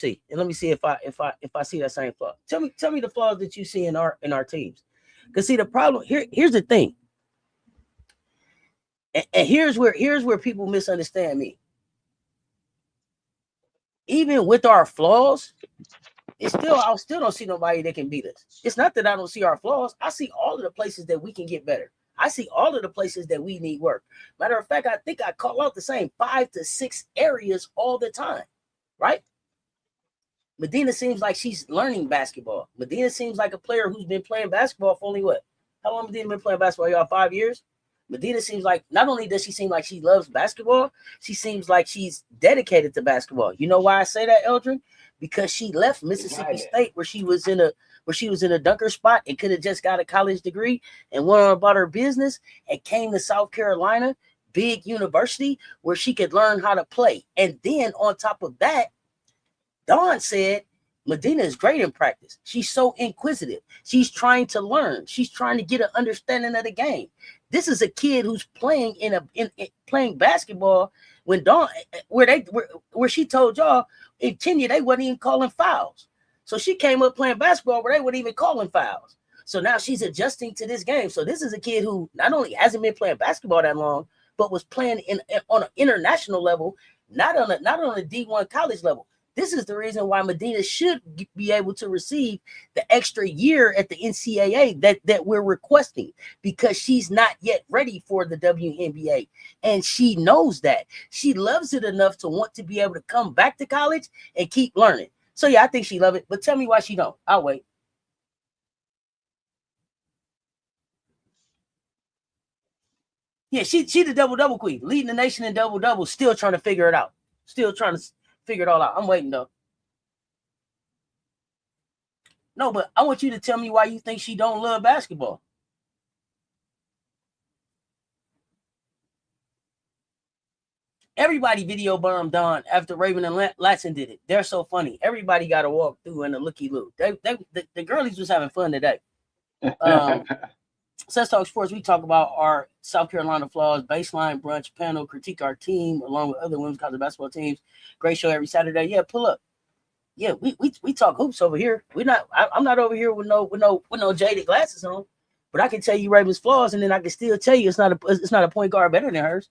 see, and let me see if I see that same flaw. Tell me the flaws that you see in our teams. Because see, the problem here's the thing, and here's where people misunderstand me. Even with our flaws, I still don't see nobody that can beat us. It's not that I don't see our flaws. I see all of the places that we can get better. I see all of the places that we need work. Matter of fact, I think I call out the same 5 to 6 areas all the time, right? Medina seems like she's learning basketball. Medina seems like a player who's been playing basketball for only what? How long Medina been playing basketball, y'all? 5 years? Medina seems like not only does she seem like she loves basketball, she seems like she's dedicated to basketball. You know why I say that, Eldrin? Because she left Mississippi State where she was in a dunker spot and could have just got a college degree and went on about her business and came to South Carolina, big university, where she could learn how to play. And then on top of that, Dawn said Medina is great in practice. She's so inquisitive. She's trying to learn. She's trying to get an understanding of the game. This is a kid who's playing playing basketball when Dawn, where she told y'all in Kenya they wasn't even calling fouls. So she came up playing basketball where they weren't even calling fouls. So now she's adjusting to this game. So this is a kid who not only hasn't been playing basketball that long, but was playing on an international level, not on a D1 college level. This is the reason why Medina should be able to receive the extra year at the NCAA that we're requesting, because she's not yet ready for the WNBA. And she knows that. She loves it enough to want to be able to come back to college and keep learning. So, yeah, I think she loves it. But tell me why she don't. I'll wait. Yeah, she the double-double queen, leading the nation in double-double, still trying to figure it out. Still trying to figure it all out. I'm waiting, though. No, but I want you to tell me why you think she don't love basketball. Everybody video bombed Dawn after Raven and Latson did it. They're so funny. Everybody got to walk through in a looky-loo. The girlies was having fun today. Cess Talk Sports, we talk about our South Carolina flaws, baseline brunch panel, critique our team along with other women's college basketball teams. Great show every Saturday. Yeah, pull up. Yeah, we talk hoops over here. I'm not over here with no jaded glasses on, but I can tell you Raven's flaws, and then I can still tell you it's not a point guard better than hers.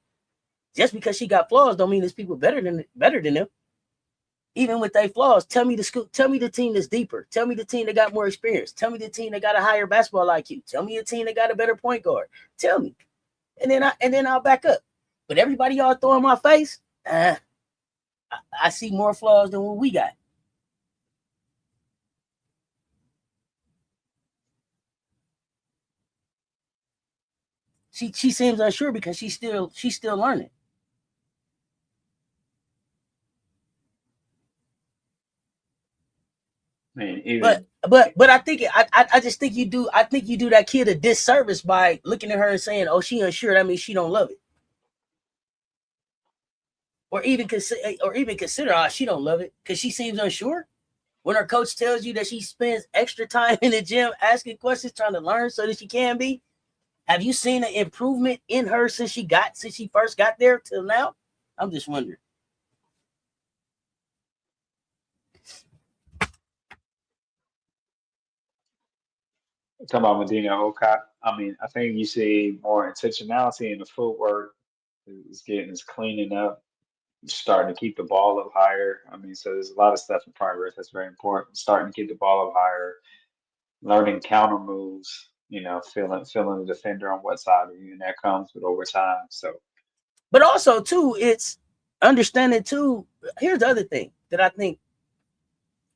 Just because she got flaws don't mean there's people better than them. Even with their flaws, tell me the team that's deeper. Tell me the team that got more experience. Tell me the team that got a higher basketball IQ. Tell me the team that got a better point guard. Tell me, and then I'll back up. But everybody y'all throw in my face, I see more flaws than what we got. She seems unsure because she's still learning. Man, but I think I just think you do. I think you do that kid a disservice by looking at her and saying, "Oh, she unsure." That means she don't love it, or even consider, "Oh, she don't love it," because she seems unsure. When her coach tells you that she spends extra time in the gym asking questions, trying to learn so that she can be. Have you seen an improvement in her since she first got there till now? I'm just wondering. Talking about Medina Oka, I mean, I think you see more intentionality in the footwork. It's cleaning up, starting to keep the ball up higher. I mean, so there's a lot of stuff in progress that's very important. Starting to keep the ball up higher, learning counter moves. Feeling the defender on what side of you, and that comes with overtime. So, but also too, it's understanding too. Here's the other thing that I think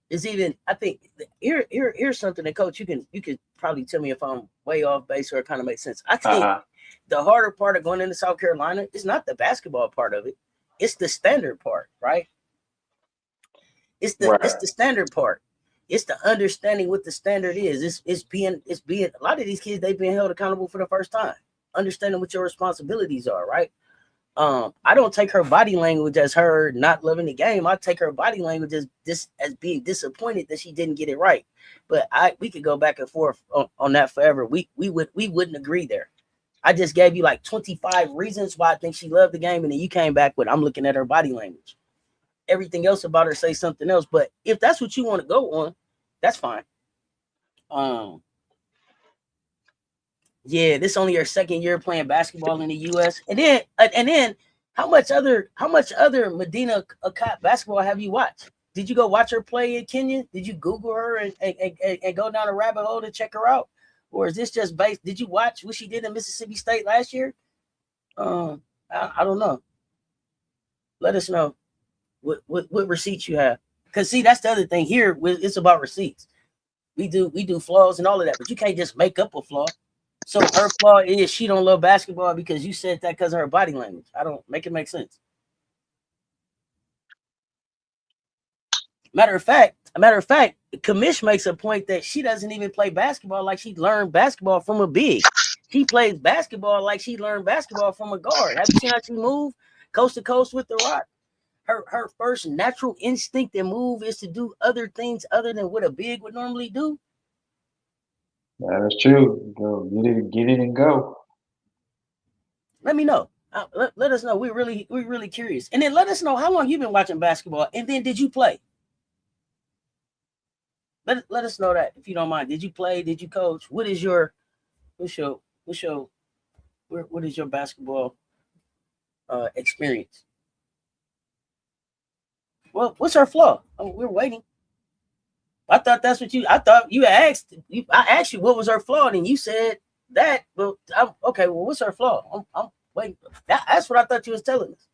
is even. I think here's something that, Coach, you could probably tell me if I'm way off base or it kind of makes sense. I think the harder part of going into South Carolina is not the basketball part of it; it's the standard part, right? It's the standard part. It's the understanding what the standard is. It's being a lot of these kids, they've been held accountable for the first time. Understanding what your responsibilities are, right? I don't take her body language as her not loving the game. I take her body language as being disappointed that she didn't get it right. But we could go back and forth on that forever. We wouldn't agree there. I just gave you like 25 reasons why I think she loved the game, and then you came back with I'm looking at her body language. everything else about her say something else. But if that's what you want to go on, that's fine. Yeah, this only her second year playing basketball in the U.S. And then how much other Medina Akat basketball have you watched? Did you go watch her play in Kenya? Did you Google her and go down a rabbit hole to check her out? Or is this just based? Did you watch what she did in Mississippi State last year? I don't know. Let us know what receipts you have. Because see, that's the other thing here. It's about receipts. We do flaws and all of that, but you can't just make up a flaw. So her flaw is she don't love basketball because you said that because of her body language. I don't make it make sense. Matter of fact, Kamish makes a point that she doesn't even play basketball like she learned basketball from a big. She plays basketball like she learned basketball from a guard. Have you seen how she move coast to coast with the rock? Her first natural instinct and move is to do other things other than what a big would normally do. That is true. Go get it, and go. Let me know. Let us know. We're really curious. And then let us know how long you've been watching basketball. And then did you play? Let us know that if you don't mind. Did you play? Did you coach? What is your basketball experience? Well, what's her flaw? We're waiting. I thought that's what I thought you asked. I asked you what was her flaw, and you said that. Well, okay. Well, what's her flaw? I'm waiting. That's what I thought you was telling us.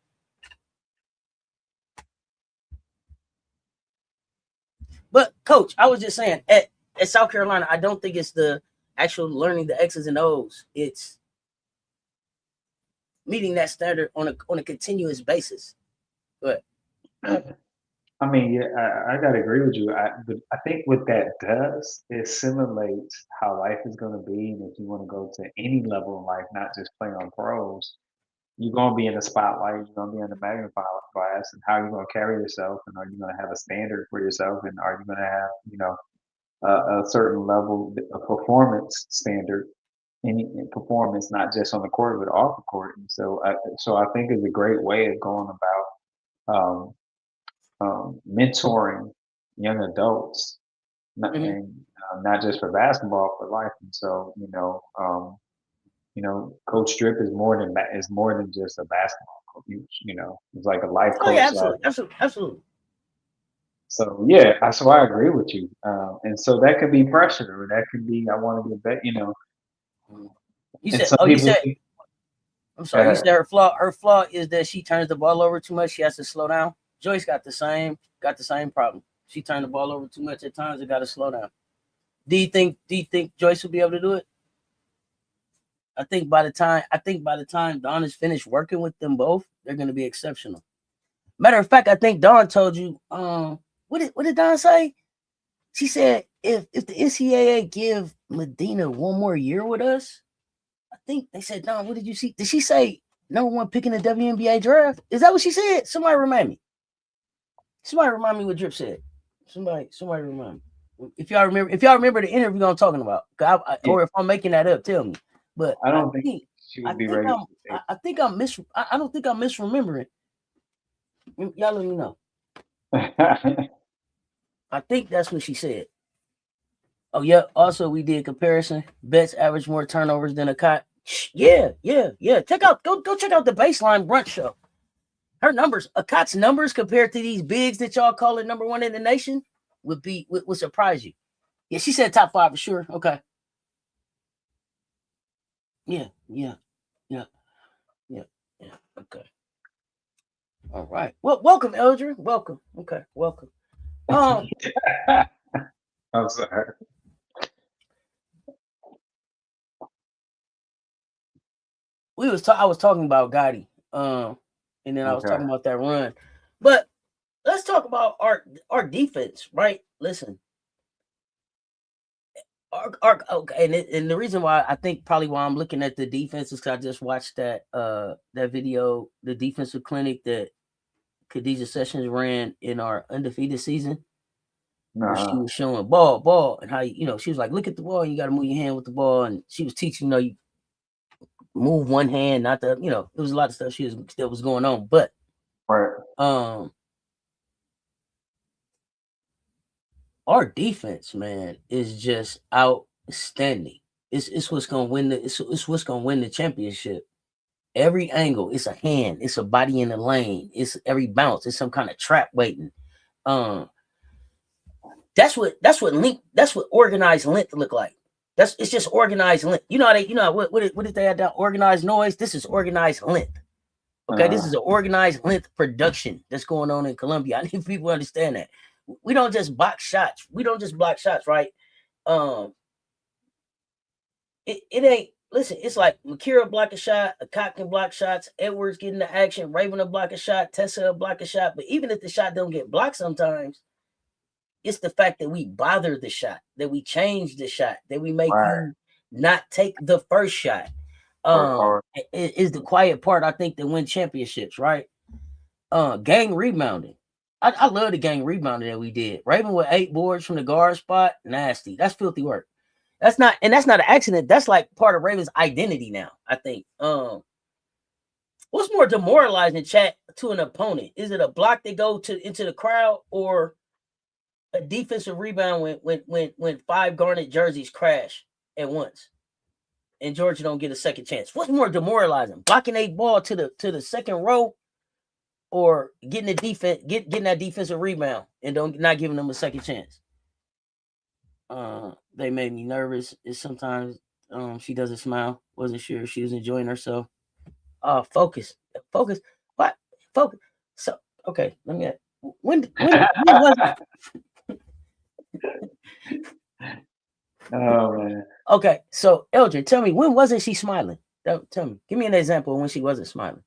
But coach, I was just saying at South Carolina, I don't think it's the actual learning the X's and O's. It's meeting that standard on a continuous basis. But I mean, yeah, I gotta agree with you. But I think what that does is simulates how life is gonna be, and if you want to go to any level in life, not just play on pros, you're gonna be in the spotlight. You're gonna be in the magnifying glass, and how you're gonna carry yourself, and are you gonna have a standard for yourself, and are you gonna have a certain level of performance standard in performance, not just on the court but off the court. And so I think it's a great way of going about mentoring young adults, and not just for basketball, for life. And so Coach Drip is more than just a basketball coach. It's like a life oh coach. yeah, absolutely. So yeah, so I agree with you. And so that could be pressure, or that could be I want to get better. You And said, some you people. said. I'm sorry. You said her flaw is that she turns the ball over too much. She has to slow down. Joyce got the same problem. She turned the ball over too much at times. It got to slow down. Do you think Joyce will be able to do it? I think by the time Dawn is finished working with them both, they're going to be exceptional. Matter of fact, I think Dawn told you. What did Dawn say? She said if the NCAA give Medina one more year with us, I think they said, Dawn, what did you see? Did she say number one pick in the WNBA draft? Is that what she said? Somebody remind me. Somebody remind me what Drip said. Somebody remind me. If y'all remember the interview I'm talking about, or if I'm making that up, tell me. But I don't think she would be ready. I think I'm I don't think I'm misremembering. Y'all let me know. I think that's what she said. Oh yeah. Also, we did comparison. Betts average more turnovers than Akat. Yeah. Go check out the Baseline Brunch show. Her numbers, Akat's numbers compared to these bigs that y'all call it number one in the nation would surprise you. Yeah, she said top 5 for sure. Okay. Yeah. Okay. All right. Well, welcome, Eldrin. Welcome. Okay, welcome. I'm sorry. I was talking about Gotti, and then I was talking about that run. But let's talk about our defense, right? Listen, okay, and the reason why I think probably why I'm looking at the defense is because I just watched that video, the defensive clinic that Khadijah Sessions ran in our undefeated season. Where she was showing ball, and how she was like, look at the ball, you got to move your hand with the ball, and she was teaching you move one hand, not the it was a lot of stuff that was going on, but right. our defense, man, is just outstanding. It's what's gonna win it's what's gonna win the championship. Every angle, it's a hand, it's a body in the lane, it's every bounce, it's some kind of trap waiting. Um, that's what organized length look like. It's just organized length. You know how what did they have down? Organized noise. This is organized length. Okay, this is an organized length production that's going on in Columbia. I need people to understand that. We don't just box shots. We don't just block shots, right? It ain't. Listen, it's like Makira block a shot, a cop can block shots, Edwards getting the action, Raven will block a shot, Tessa will block a shot. But even if the shot don't get blocked sometimes, it's the fact that we bother the shot, that we change the shot, that we make you not take the first shot. Is the quiet part, I think, that win championships, right? Gang rebounding. I love the gang rebounding that we did. Raven with 8 boards from the guard spot, nasty. That's filthy work. That's not an accident. That's like part of Raven's identity now, I think. What's more demoralizing, chat, to an opponent? Is it a block that go into the crowd, or a defensive rebound when 5 Garnet jerseys crash at once and Georgia don't get a second chance? What's more demoralizing? Blocking a ball to the second row, or getting that defensive rebound and not giving them a second chance? They made me nervous. It's sometimes she doesn't smile. Wasn't sure if she was enjoying herself. Focus. What? Focus. So okay, let me. When was it? Oh man. Okay, so Eldrin, tell me, when wasn't she smiling? Tell me. Give me an example of when she wasn't smiling.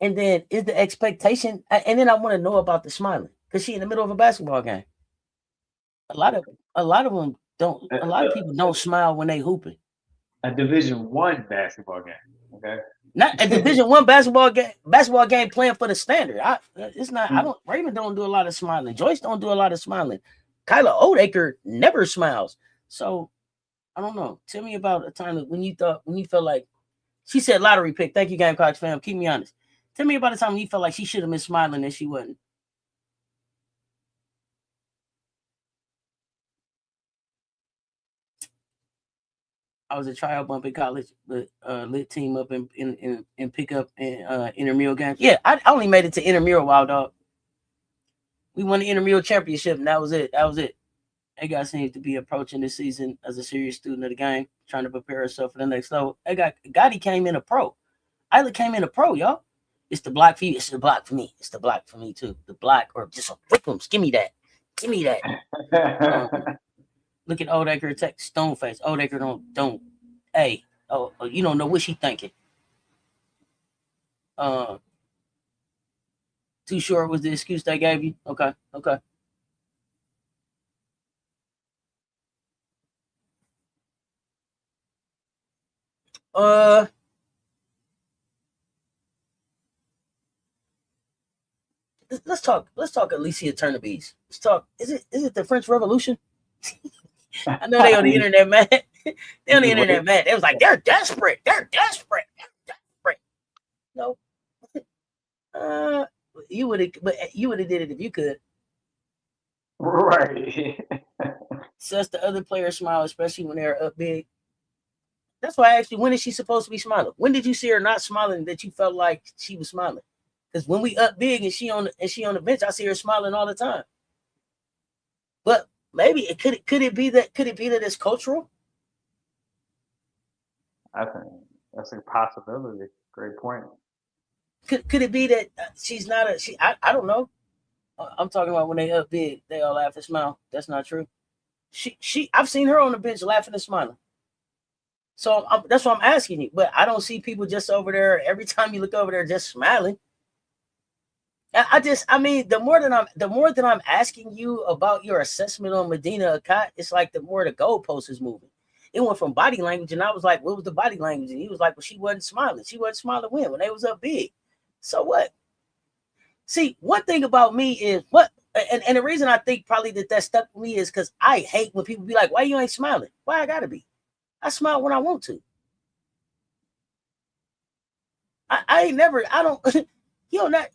And then is the expectation, and then I want to know about the smiling, because she in the middle of a basketball game. A lot of them don't. A lot of people don't smile when they hooping. A Division I basketball game. Okay. Not a Division I basketball game playing for the standard. It's not. I don't. Raven don't do a lot of smiling. Joyce don't do a lot of smiling. Kyla Oldacre never smiles. So I don't know. Tell me about a time when you felt like, she said lottery pick. Thank you, Gamecocks fam. Keep me honest. Tell me about a time when you felt like she should have been smiling and she wasn't. I was a tryout bump in college, but lit team up and pick up intramural games. Yeah, I only made it to intramural, wild dog. We won the intramural championship, and that was it. That guy seems to be approaching this season as a serious student of the game, trying to prepare herself for the next level. Gotti came in a pro. Isla came in a pro, y'all. It's the block for you. It's the block for me. It's the block for me too. The block, or just a Wickham's. Give me that. Look at Oldacre attack Stoneface. Oldacre don't. Hey, you don't know what she thinking. Too short was the excuse they gave you. Okay. Let's talk Alicia Turnabees. Let's talk. Is it the French Revolution? I know they on the internet, man. They on the internet, man. They was like, they're desperate. No. You would have did it if you could. Right. Cess the other players smile, especially when they're up big. That's why I asked you, when is she supposed to be smiling? When did you see her not smiling that you felt like she was smiling? Because when we up big and she on the bench, I see her smiling all the time. But maybe could it be that it's cultural? I think that's a possibility. Great point. Could it be that she's not I don't know. I'm talking about when they up big, they all laugh and smile. That's not true. I've seen her on the bench laughing and smiling. So that's what I'm asking you. But I don't see people just over there. Every time you look over there, just smiling. The more that I'm asking you about your assessment on Medina Akat, it's like the more the goalpost is moving. It went from body language, and I was like, what was the body language? And he was like, well, she wasn't smiling. She wasn't smiling when they was up big. So what? See, one thing about me is and the reason I think probably that stuck with me is because I hate when people be like, why you ain't smiling? Why I gotta be? I smile when I want to. I ain't never, I don't, you know, not,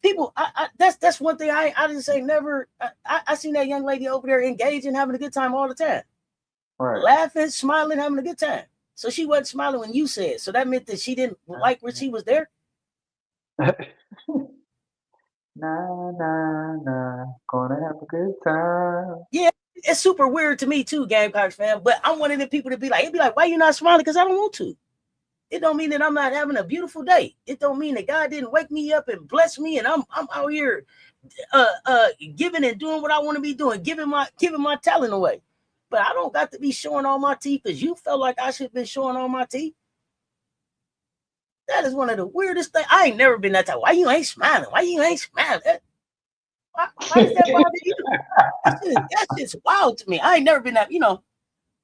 People, that's one thing I didn't say never. I seen that young lady over there engaging, having a good time all the time, Right. laughing, smiling, having a good time. So she wasn't smiling when you said. So that meant that she didn't like when she was there. Nah, nah, nah. Gonna have a good time. Yeah, it's super weird to me too, Gamecocks fan. But I'm one of the people to be like, it'd be like, why you not smiling? Because I don't want to. It don't mean that I'm not having a beautiful day. It don't mean that God didn't wake me up and bless me, and I'm out here giving and doing what I want to be doing, giving my talent away. But I don't got to be showing all my teeth because you felt like I should have been showing all my teeth. That is one of the weirdest things. I ain't never been that type. Why you ain't smiling? Why you ain't smiling? Why does that bother you? That's just wild to me. I ain't never been that,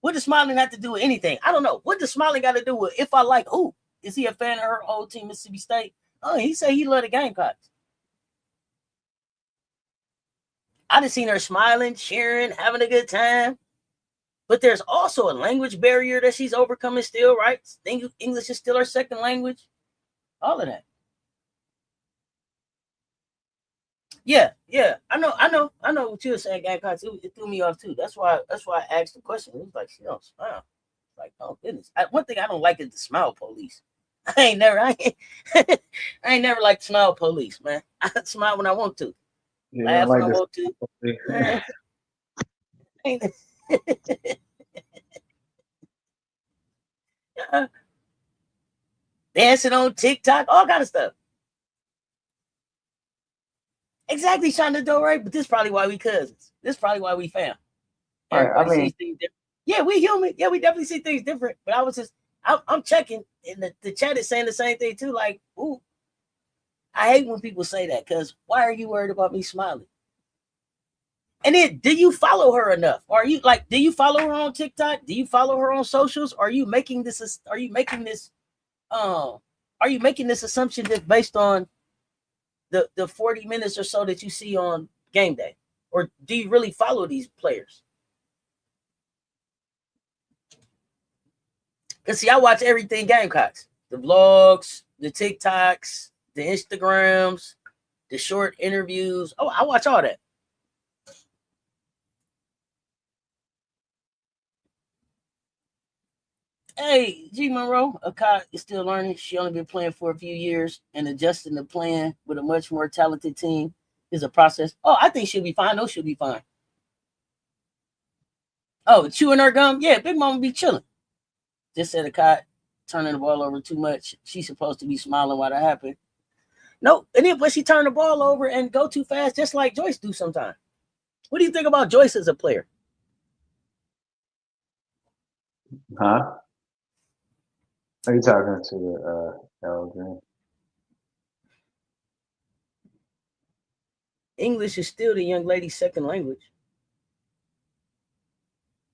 what does smiling have to do with anything? I don't know. What does smiling got to do with if I like who? Is he a fan of her old team, Mississippi State? Oh, he said he loved the Gamecocks. I done seen her smiling, cheering, having a good time. But there's also a language barrier that she's overcoming still, right? English is still her second language. All of that. Yeah. I know what you were saying, Gamecocks. It threw me off too. That's why I asked the question. It was like she don't smile. Like, oh goodness. One thing I don't like is the smile police. I ain't never like smile police, man. I smile when I want to. Yeah, Laugh when I want to. Dancing on TikTok, all kind of stuff. Exactly, trying to do right, but this is probably why we cousins. This is probably why we fam. Everybody sees things different. Yeah, we human. Yeah, we definitely see things different. But I'm checking, and the chat is saying the same thing too. Like, ooh, I hate when people say that because why are you worried about me smiling? And then, do you follow her enough? Are you like, do you follow her on TikTok? Do you follow her on socials? Are you making this assumption just based on the 40 minutes or so that you see on game day? Or do you really follow these players? Because see, I watch everything Gamecocks. The vlogs, the TikToks, the Instagrams, the short interviews. Oh, I watch all that. Hey, G Monroe, Akai is still learning. She only been playing for a few years, and adjusting the plan with a much more talented team is a process. Oh, I think she'll be fine. No, she'll be fine. Oh, chewing her gum? Yeah, Big Mama be chilling. Just said Akai turning the ball over too much. She's supposed to be smiling while that happened. No, and then but she turned the ball over and go too fast, just like Joyce do sometimes. What do you think about Joyce as a player? Huh? Are you talking to the LG? English is still the young lady's second language.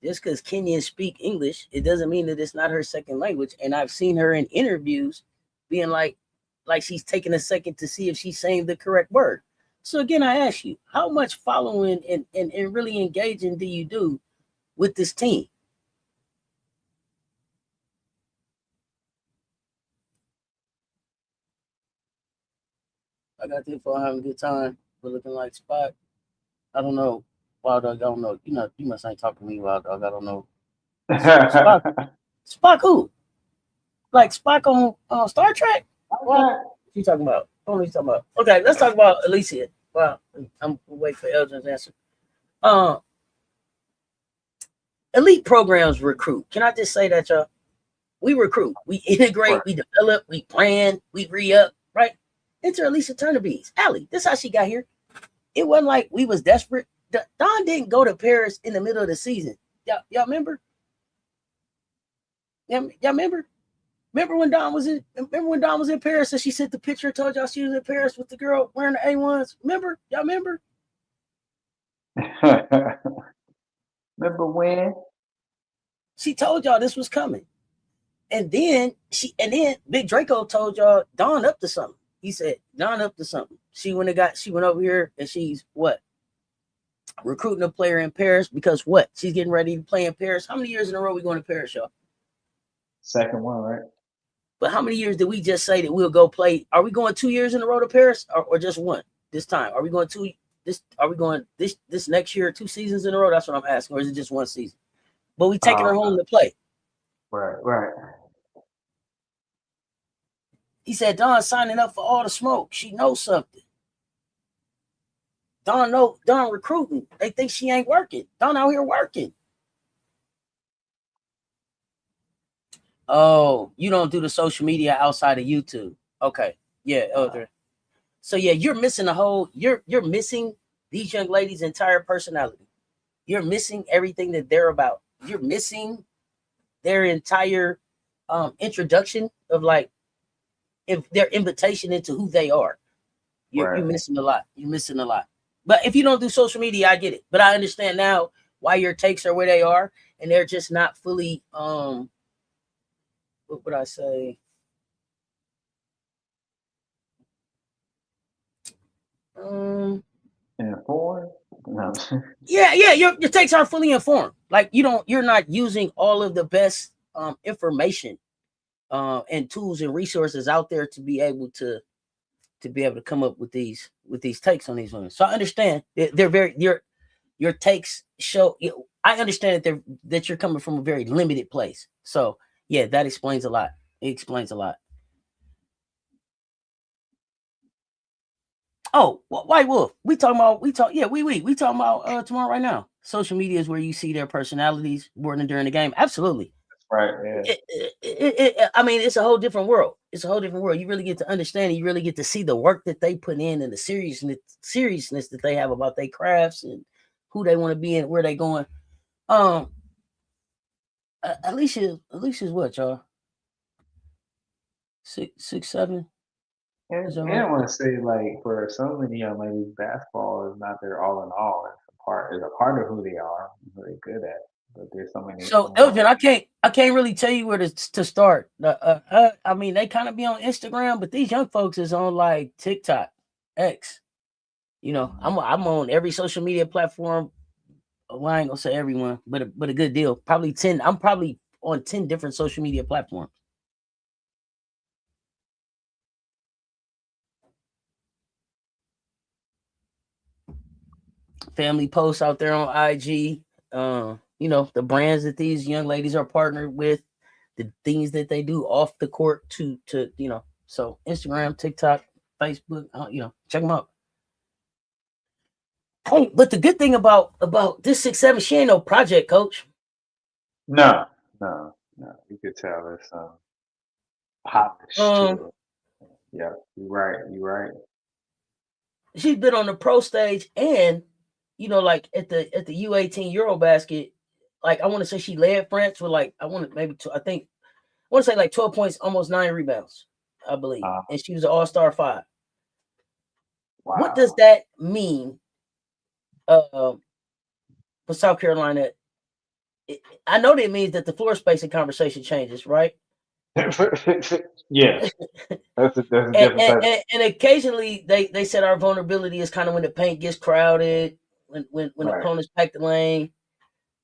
Just because Kenyans speak English, it doesn't mean that it's not her second language. And I've seen her in interviews being like she's taking a second to see if she's saying the correct word. So again, I ask you, how much following and really engaging do you do with this team? I got the info having a good time. We're looking like Spot. I don't know. Wild Dog, I don't know. You must ain't talking to me, Wild Dog. I don't know. Spock who? Like Spock on Star Trek? What you talking about? What are you talking about? Okay, let's talk about Alicia. Wow, I'm waiting for Elgin's answer. Elite programs recruit. Can I just say that, y'all? We recruit, we integrate, we develop, we plan, we re-up, right? Enter Alicia Turnerbees. Allie, this is how she got here. It wasn't like we was desperate. Don didn't go to Paris in the middle of the season. Y'all remember? Y'all remember? Remember when Don was in Paris and she sent the picture and told y'all she was in Paris with the girl wearing the A1s? Remember? Y'all remember? Remember when? She told y'all this was coming. And then Big Draco told y'all Don up to something. He said Don up to something. She went over here and she's what? Recruiting a player in Paris because what? She's getting ready to play in Paris. How many years in a row we going to Paris, y'all? Second one, right? But how many years did we just say that we'll go play? Are we going 2 years in a row to Paris or just one? this time? Are we going this next year 2 seasons in a row? That's what I'm asking, or is it just 1 season? But we taking her home to play. Right. He said Dawn's signing up for all the smoke. She knows something. Dawn recruiting. They think she ain't working. Dawn out here working. Oh, you don't do the social media outside of YouTube. Okay. Yeah, Elder. So yeah, you're missing you're missing these young ladies' entire personality. You're missing everything that they're about. You're missing their entire introduction of like if their invitation into who they are. You're missing a lot. You're missing a lot. But if you don't do social media, I get it. But I understand now why your takes are where they are, and they're just not fully what would I say? Informed? No. Yeah, your takes aren't fully informed. Like you're not using all of the best information and tools and resources out there to be able to come up with these takes on these women. So I understand they're very your takes show. I understand that you're coming from a very limited place. So yeah, that explains a lot. It explains a lot. Oh, White Wolf. We talking about tomorrow right now. Social media is where you see their personalities more than during the game. Absolutely. Right. Yeah. I mean, it's a whole different world. It's a whole different world. You really get to understand it. You really get to see the work that they put in and the seriousness that they have about their crafts and who they want to be and where they going. Alicia's what, y'all? 6, 7. And I want to say, like, for so many young ladies, basketball is not their all in all. It's a part of who they are, who they're good at. But there's so many. So Elgin, I can't really tell you where to start. I mean, they kind of be on Instagram, but these young folks is on like TikTok, X. You know, I'm on every social media platform. Well, I ain't gonna say everyone, but a good deal. Probably 10. I'm probably on 10 different social media platforms. Family posts out there on IG. You know, the brands that these young ladies are partnered with, the things that they do off the court to you know. So Instagram, TikTok, Facebook, you know, check them out. Hey, but the good thing about this 6-7, she ain't no project coach. No. You could tell it's polished too. Yeah, you're right. She's been on the pro stage and you know, like at the U18 Eurobasket, like I want to say she led France with like I want to say like 12 points, almost 9 rebounds, I believe, and she was an All-Star 5. Wow. What does that mean for South Carolina? I know that means that the floor spacing conversation changes, right? Yeah, that's a different type. And occasionally they said our vulnerability is kind of when the paint gets crowded, when Right. opponents pack the lane.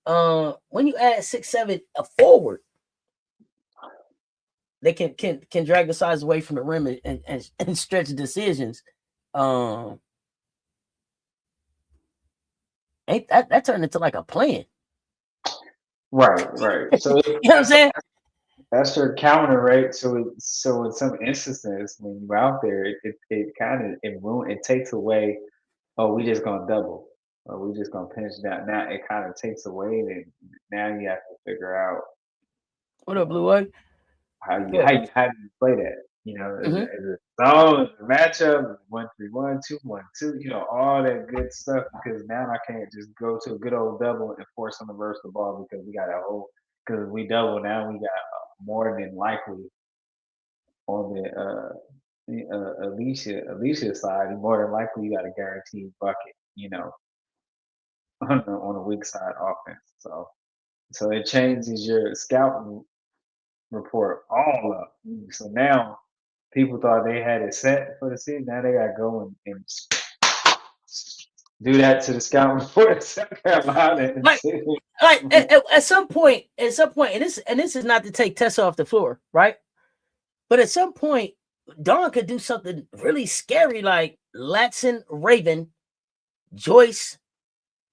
When you add 6-7 a forward, they can drag the size away from the rim and stretch decisions. Ain't that turned into like a plan? Right. So you know what I'm saying? That's your counter, right? So in some instances, when you're out there, it kind of it takes away. Oh, we just gonna double, or we just gonna pinch down. Now it kind of takes away. And now you have to figure out What up, Blue Eye? how do you play that? You know, is it zone, is it matchup, 1-3-1, 2-1-2, you know, all that good stuff. Because now I can't just go to a good old double and force them to reverse the ball because we got a whole because we double now. We got more than likely on the Alicia's side, more than likely you got a guaranteed bucket. You know, on the weak side offense. So it changes your scouting report all up. So now people thought they had it set for the season. Now they got to go and do that to the scouting report in South Carolina. At some point, and this is not to take Tessa off the floor, right? But at some point, Dawn could do something really scary like Latson, Raven, Joyce,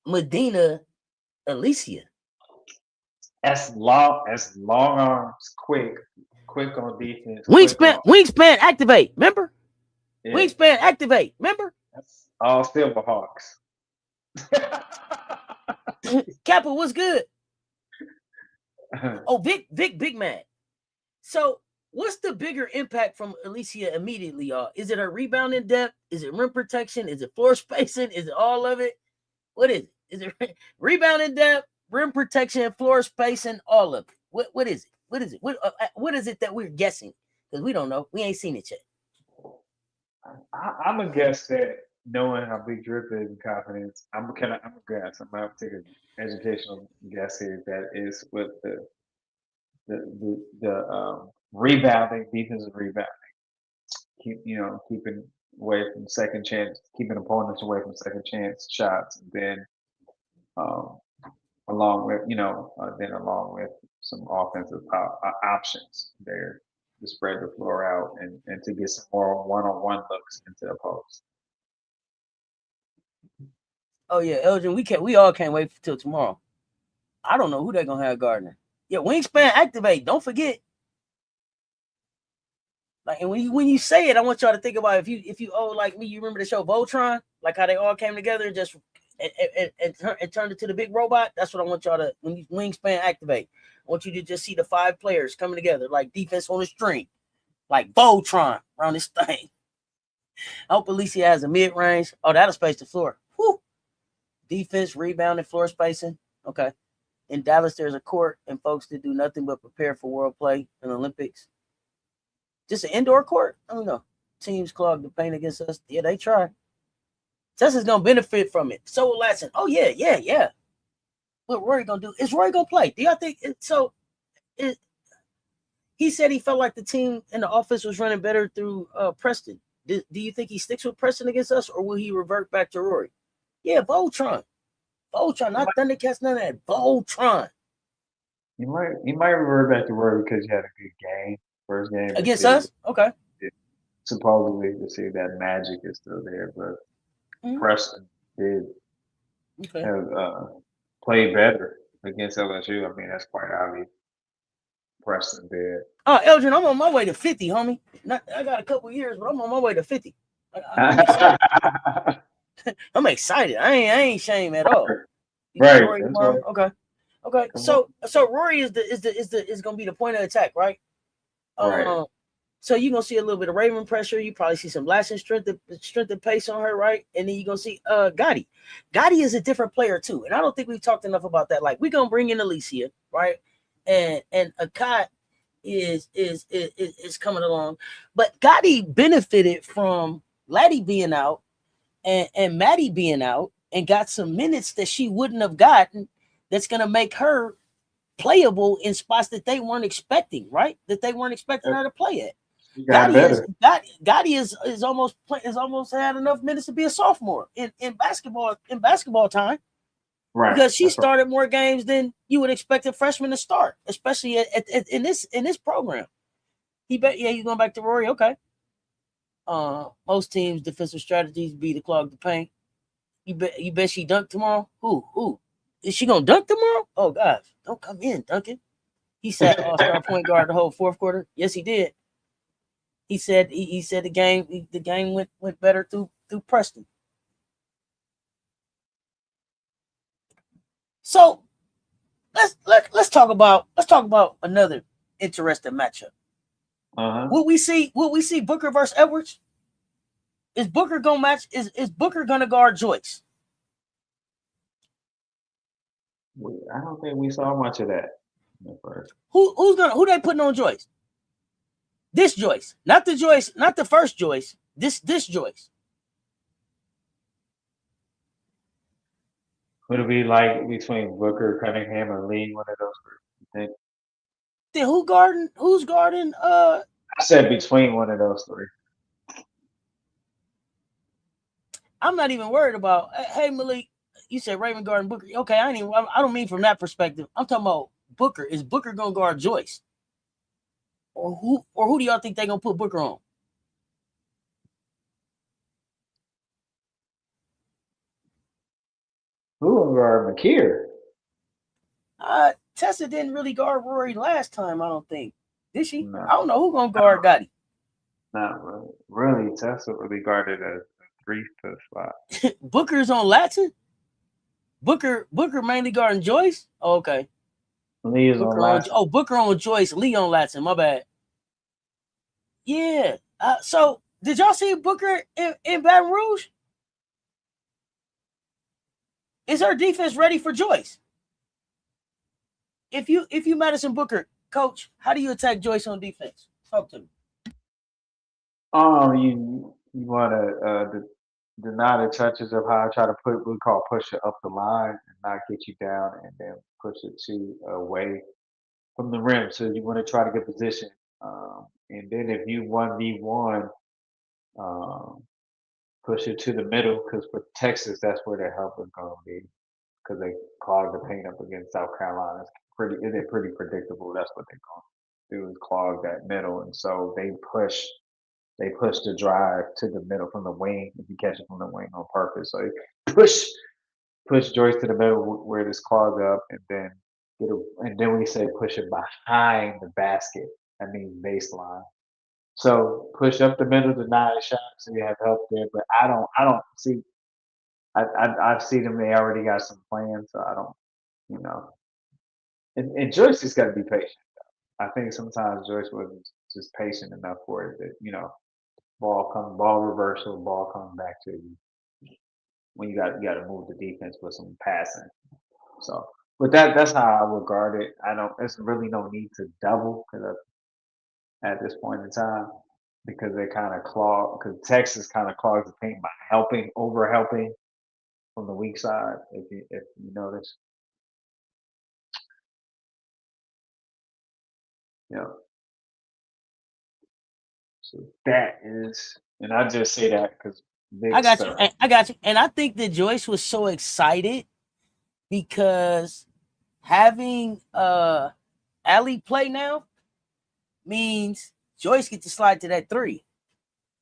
Medina, Alicia. As long arms, quick on defense, quick on. Wingspan activate. Remember? Yeah, Wingspan activate. Remember? that's all Silverhawks. Kappa, what's good? Oh, Vic, big man. So, what's the bigger impact from Alicia immediately, y'all? Is it her rebounding depth? Is it rim protection? Is it floor spacing? Is it all of it? What is it? Is it rebounding depth, rim protection, floor spacing, all of it? What is it? What is it? What is it that we're guessing? Because we don't know. We ain't seen it yet. I'm gonna guess that knowing how big Drip is in confidence, I'm gonna guess. I'm gonna take an educational guess here that is with the rebounding, defensive rebounding, keeping away from second chance, keeping opponents away from second chance shots, and then um, along with some offensive options there to spread the floor out and to get some more one-on-one looks into the post. Oh yeah, Elgin, we all can't wait till tomorrow. I don't know who they're gonna have Gardner. Yeah, wingspan activate. Don't forget. Like, and when you say it, I want y'all to think about if you like me, you remember the show Voltron, like how they all came together and just and turned it to the big robot. That's what I want y'all to when you wingspan activate. I want you to just see the 5 players coming together like defense on a string, like Voltron around this thing. I hope Alicia has a mid range. Oh, that'll space the floor. Whew. Defense, rebounding, floor spacing. Okay. In Dallas, there's a court and folks that do nothing but prepare for world play and Olympics. Just an indoor court? I don't know. Teams clog the paint against us. Yeah, they try. Cess is going to benefit from it. So will Latson. Oh, yeah. What Rory going to do? Is Rory going to play? Do y'all think so? He said he felt like the team in the offense was running better through Preston. Do you think he sticks with Preston against us, or will he revert back to Rory? Yeah, Voltron, not Thundercats, none of that. Voltron. He might revert back to Rory because he had a good game, first game against us. Okay. Supposedly to see that magic is still there, but Preston did have played better against LSU. I mean, that's quite obvious. Preston did. Oh, Elgin, I'm on my way to 50, homie. I got a couple years, but I'm on my way to 50. I'm excited. I ain't shame at all. Right. Rory tomorrow? Okay. So Rory is gonna be the point of attack, right? Right. So you're gonna see a little bit of Raven pressure. You probably see some lasting strength and pace on her, right? And then you're gonna see Gotti. Gotti is a different player too, and I don't think we've talked enough about that. Like, we're gonna bring in Alicia, right? And Akat is coming along, but Gotti benefited from Laddie being out and Maddie being out and got some minutes that she wouldn't have gotten. That's gonna make her playable in spots that they weren't expecting, right? That they weren't expecting her to play at. Gotti is almost had enough minutes to be a sophomore in basketball time. Right. Because she started more games than you would expect a freshman to start, especially in this program. He's going back to Rory. Okay. Most teams' defensive strategies be to clog the paint. You bet she dunked tomorrow? Who? Is she gonna dunk tomorrow? Oh gosh, don't come in, Duncan. He said all-star point guard the whole fourth quarter. Yes, he did. He said the game went better through Preston. So let's talk about another interesting matchup. Will we see Booker versus Edwards? Is Booker gonna match? Is Booker gonna guard Joyce? I don't think we saw much of that. Who they putting on Joyce? This Joyce, not the first Joyce. This Joyce. Would it be like between Booker, Cunningham, and Lee? One of those groups, you think? Then who's guarding? I said between one of those three. I'm not even worried about. Hey, Malik, you said Raven guarding Booker. Okay, I don't mean from that perspective. I'm talking about Booker. Is Booker gonna guard Joyce? Or who do y'all think they're gonna put Booker on? Who are McKeer? Tessa didn't really guard Rory last time, I don't think. Did she? No, I don't know who gonna guard Gotti. not really. Really, Tessa really guarded a 3-5 spot. Booker's on Latson. Booker mainly guarding Joyce. Oh, okay. Lee is on last. Booker on Joyce. Lee on Latson. My bad. Yeah. So did y'all see Booker in Baton Rouge? Is her defense ready for Joyce? If you Madison Booker, coach, how do you attack Joyce on defense? Talk to me. You want to deny the touches of how I try to put we call push it up the line and not get you down and then push it to away from the rim. So you want to try to get position. And then if you 1v1, um, push it to the middle because for Texas, that's where their help is going to be because they clog the paint up against South Carolina. They're pretty predictable. That's what they're going to do is clog that middle. And so they push the drive to the middle from the wing if you catch it from the wing on purpose. So they push Joyce to the middle where this clogged up, and then and then we say push it behind the basket. That means baseline. So push up the middle, deny the shot, so you have help there. But I don't see. I've seen them. They already got some plans, so I don't. You know, and Joyce just got to be patient. I think sometimes Joyce wasn't just patient enough for it. That ball reversal, ball coming back to you when you got to move the defense with some passing. So, but that's how I would guard it. I don't. There's really no need to double because at this point in time because they kind of clog because Texas kind of clogs the paint by over helping from the weak side. If you notice, you know. So that is, and I just say that because I big got you. stuff. I got you. And I think that Joyce was so excited because having Ali play now means Joyce get to slide to that three.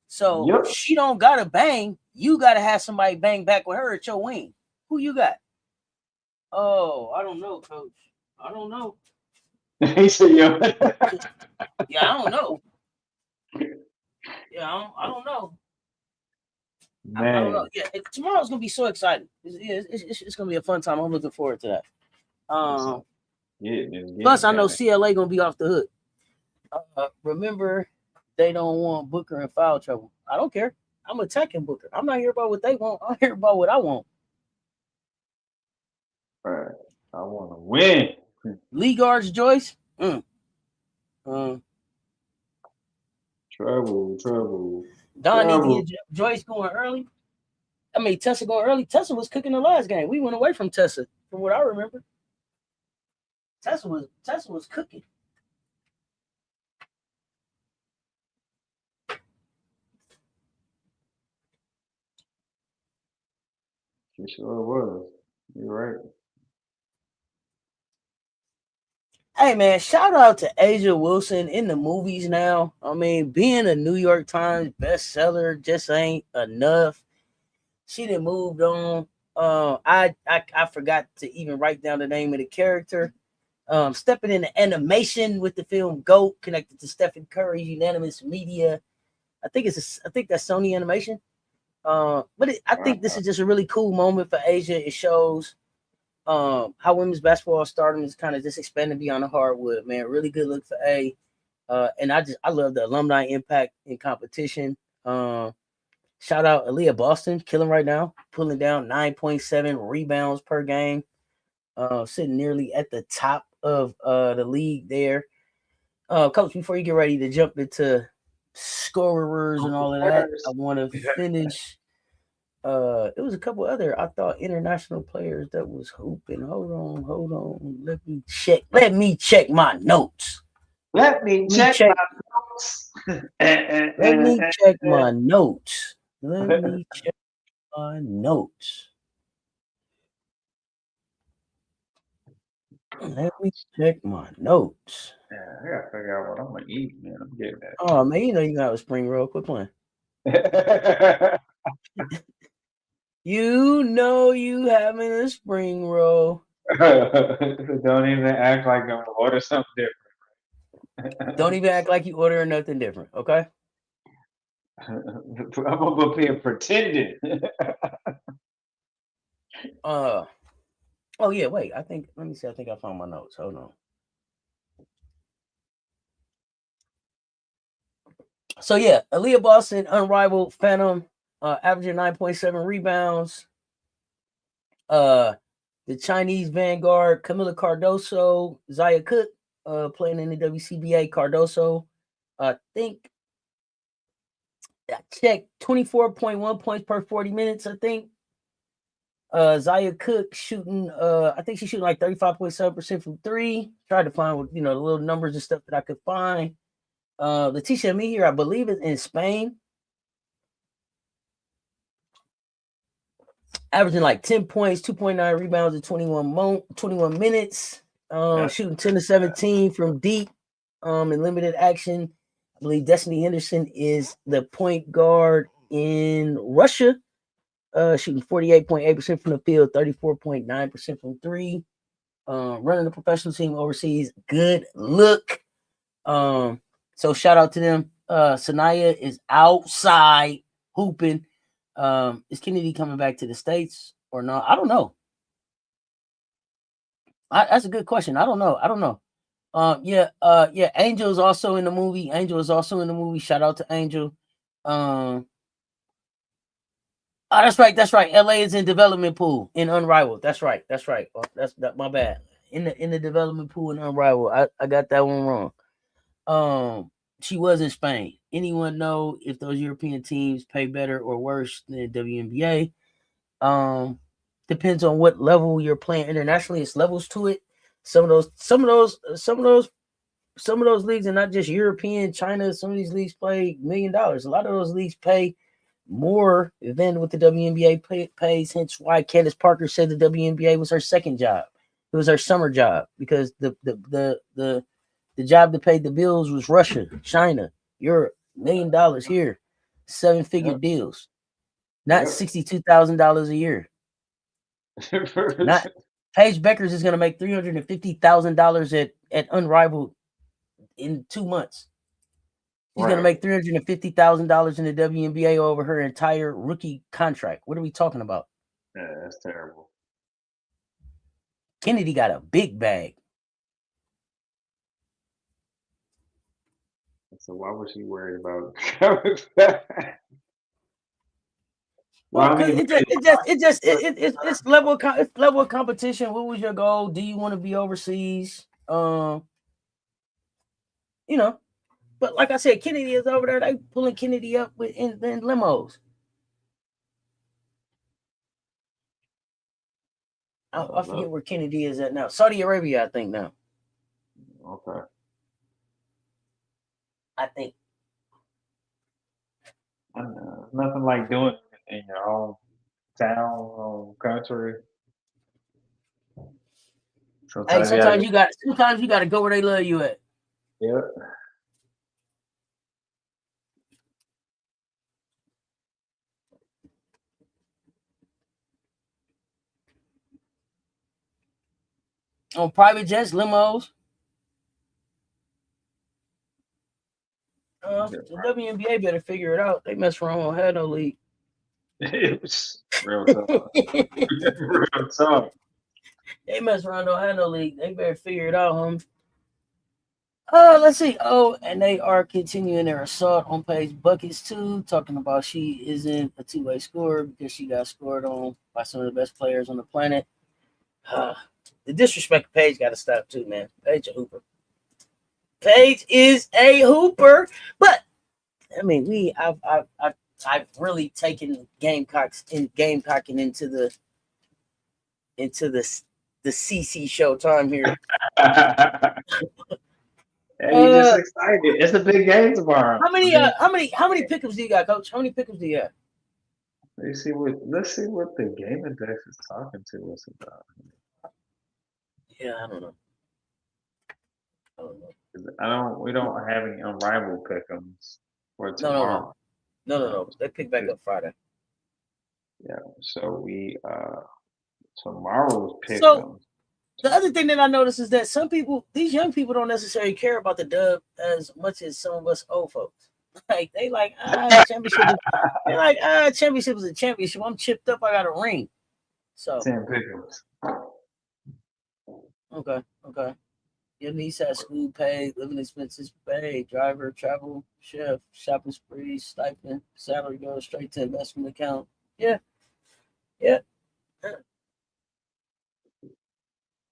So Yep. she don't gotta bang. You gotta have somebody bang back with her at your wing. Who you got? Oh, I don't know, coach. I don't know. He said, "Yo, Yeah, I don't know. Yeah, I don't know. I don't know. man, Yeah, tomorrow's gonna be so exciting. It's gonna be a fun time. I'm looking forward to that. it's getting Plus, I know kind of CLA gonna be off the hook. Remember, they don't want Booker in foul trouble. I don't care. I'm attacking Booker. I'm not here about what they want. I'm here about what I want. right. I want to win. Lee guards Joyce. Trouble, trouble, Don need to trouble. get Joyce going early. I mean, Tessa going early. Tessa was cooking the last game. We went away from Tessa, from what I remember. Tessa was cooking. She sure was. You're right. Hey man, shout out to Asia Wilson in the movies now. I mean, being a New York Times bestseller just ain't enough. She done moved on. I forgot to even write down the name of the character. Stepping into animation with the film Goat, connected to Stephen Curry's unanimous media. I think that's Sony Animation. I think this Wow. is just a really cool moment for Asia. It shows how women's basketball stardom is kind of just expanding beyond the hardwood. Man, really good look for A. And I love the alumni impact in competition. Shout out Aaliyah Boston, killing right now, pulling down 9.7 rebounds per game, sitting nearly at the top of the league there. Coach, before you get ready to jump into scorers and all of that, I want to finish. It was a couple other I thought international players that was hooping. Hold on. Let me check my notes. Let me Let me check check. my notes. Let me check my notes. Let me check my notes. Let me check my notes. Yeah, I gotta figure out what I'm gonna eat, man. I'm getting Oh man, you know you got a spring roll. Quit playing. that. You know you having a spring roll. Don't even act like I'm gonna order something Don't different. even act like you ordering nothing different, okay? I'm gonna be pretending. Uh oh yeah, wait. Let me see. I think I found my notes. Hold on. So yeah, Aaliyah Boston, unrivaled Phantom, averaging 9.7 rebounds. The Chinese Vanguard, Camila Cardoso, Zaya Cook, playing in the WCBA. Cardoso, I think I checked 24.1 points per 40 minutes, I think. Zaya Cook shooting, I think she's shooting like 35.7% from three. Tried to find, the little numbers and stuff that I could find. Leticia Meir, I believe, is in Spain, averaging like 10 points, 2.9 rebounds in 21 minutes. Shooting 10 to 17 from deep, in limited action. I believe Destiny Henderson is the point guard in Russia, shooting 48.8% from the field, 34.9% from three. Running the professional team overseas. Good look. So shout out to them. Sanaya is outside hooping. Is Kennedy coming back to the States or not? I don't know. That's a good question. I don't know. Yeah. Angel is also in the movie. Shout out to Angel. Oh, that's right. LA is in development pool in Unrivaled. That's right. Oh, that's my bad. In the development pool in Unrivaled. I got that one wrong. She was in Spain. Anyone know if those European teams pay better or worse than WNBA? Depends on what level you're playing internationally. It's levels to it. Some of those leagues are not just European, China. Some of these leagues play $1 million. A lot of those leagues pay more than what the WNBA pays. Hence why Candace Parker said the WNBA was her second job. It was her summer job because the job that paid the bills was Russia, China, Europe. $1 million here, 7-figure Yep, deals, not yep. $62,000 a year. Not Paige Beckers is going to make $350,000 at Unrivaled in 2 months. She's going to Right. make $350,000 in the WNBA over her entire rookie contract. What are we talking about? Yeah, that's terrible. Kennedy got a big bag. So why was she worried about coming back? Well, Well, I cause mean, it's level of competition. What was your goal? Do you want to be overseas? You know, but like I said, Kennedy is over there. They pulling Kennedy up in limos. I forget look, where Kennedy is at now. Saudi Arabia, I think now. okay. I think. I don't know. Nothing like doing it in your own town, own country. Hey, Sometimes you have to, sometimes you got to go where they love you at. yeah. On private jets, limos. The WNBA better figure it out. They mess around, won't have no league. It was real talk. Real talk. They mess around, don't have no league. They better figure it out, homie. Let's see. Oh, and they are continuing their assault on Paige Buckets too, talking about she isn't a two-way scorer because she got scored on by some of the best players on the planet. The disrespect of Paige got to stop too, man. Paige a hooper. Paige is a hooper, but I mean, I've really taken Gamecocking into the CC show time here. Hey, you just Uh, excited. It's a big game tomorrow. I mean, how many pickups do you got, Coach? How many pickups do you have? let's see what the game index is talking to us about. Yeah, I don't know. I don't know. 'Cause we don't have any unrivaled pick'ems for No, no, no, tomorrow. no, no, Um, no. They pick back up Friday. Yeah. So we tomorrow's pick So 'em. the other thing that I noticed is that some people, these young people, don't necessarily care about the dub as much as some of us old folks. Like they like championship. They like championship is a championship. I'm chipped up. I got a ring. So 10 pick'ems. okay. Your niece has school paid, living expenses paid, driver, travel, chef, shopping spree, stipend, salary goes straight to investment account. Yeah, yeah.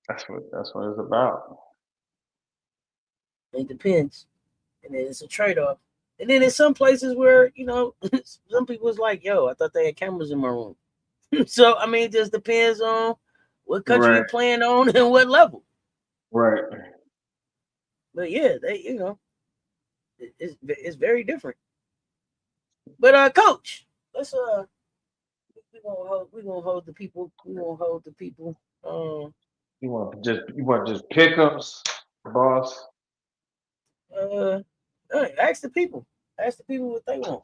That's what it's about. It depends. And then it's a trade off. And then in some places where, some people's like, yo, I thought they had cameras in my room. So I mean it just depends on what country Right. you're playing on and what level. Right. But yeah, it's very different. But coach, let's we gonna hold the people. We gonna hold the people. You want just pick'ems, boss. Uh, ask the people. Ask the people what they want.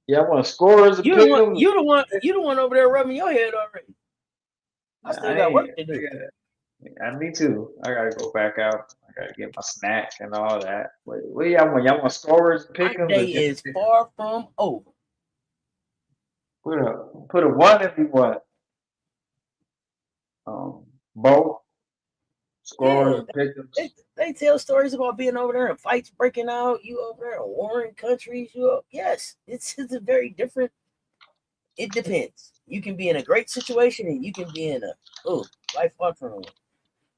Yeah, I want scorers and You the one. pick'ems. You the one over there rubbing your head already. I still I got ain't. work to do. Me too. I gotta go back out. I gotta get my snacks and all that. What y'all want? Y'all want scorers, My pick'ems, or day just is far from over. put a one if you want. Both scorers Yeah, and pick'ems. they tell stories about being over there and fights breaking out. You over there in warring countries. Yes, it's a very different. It depends. You can be in a great situation and you can be in a life altering one.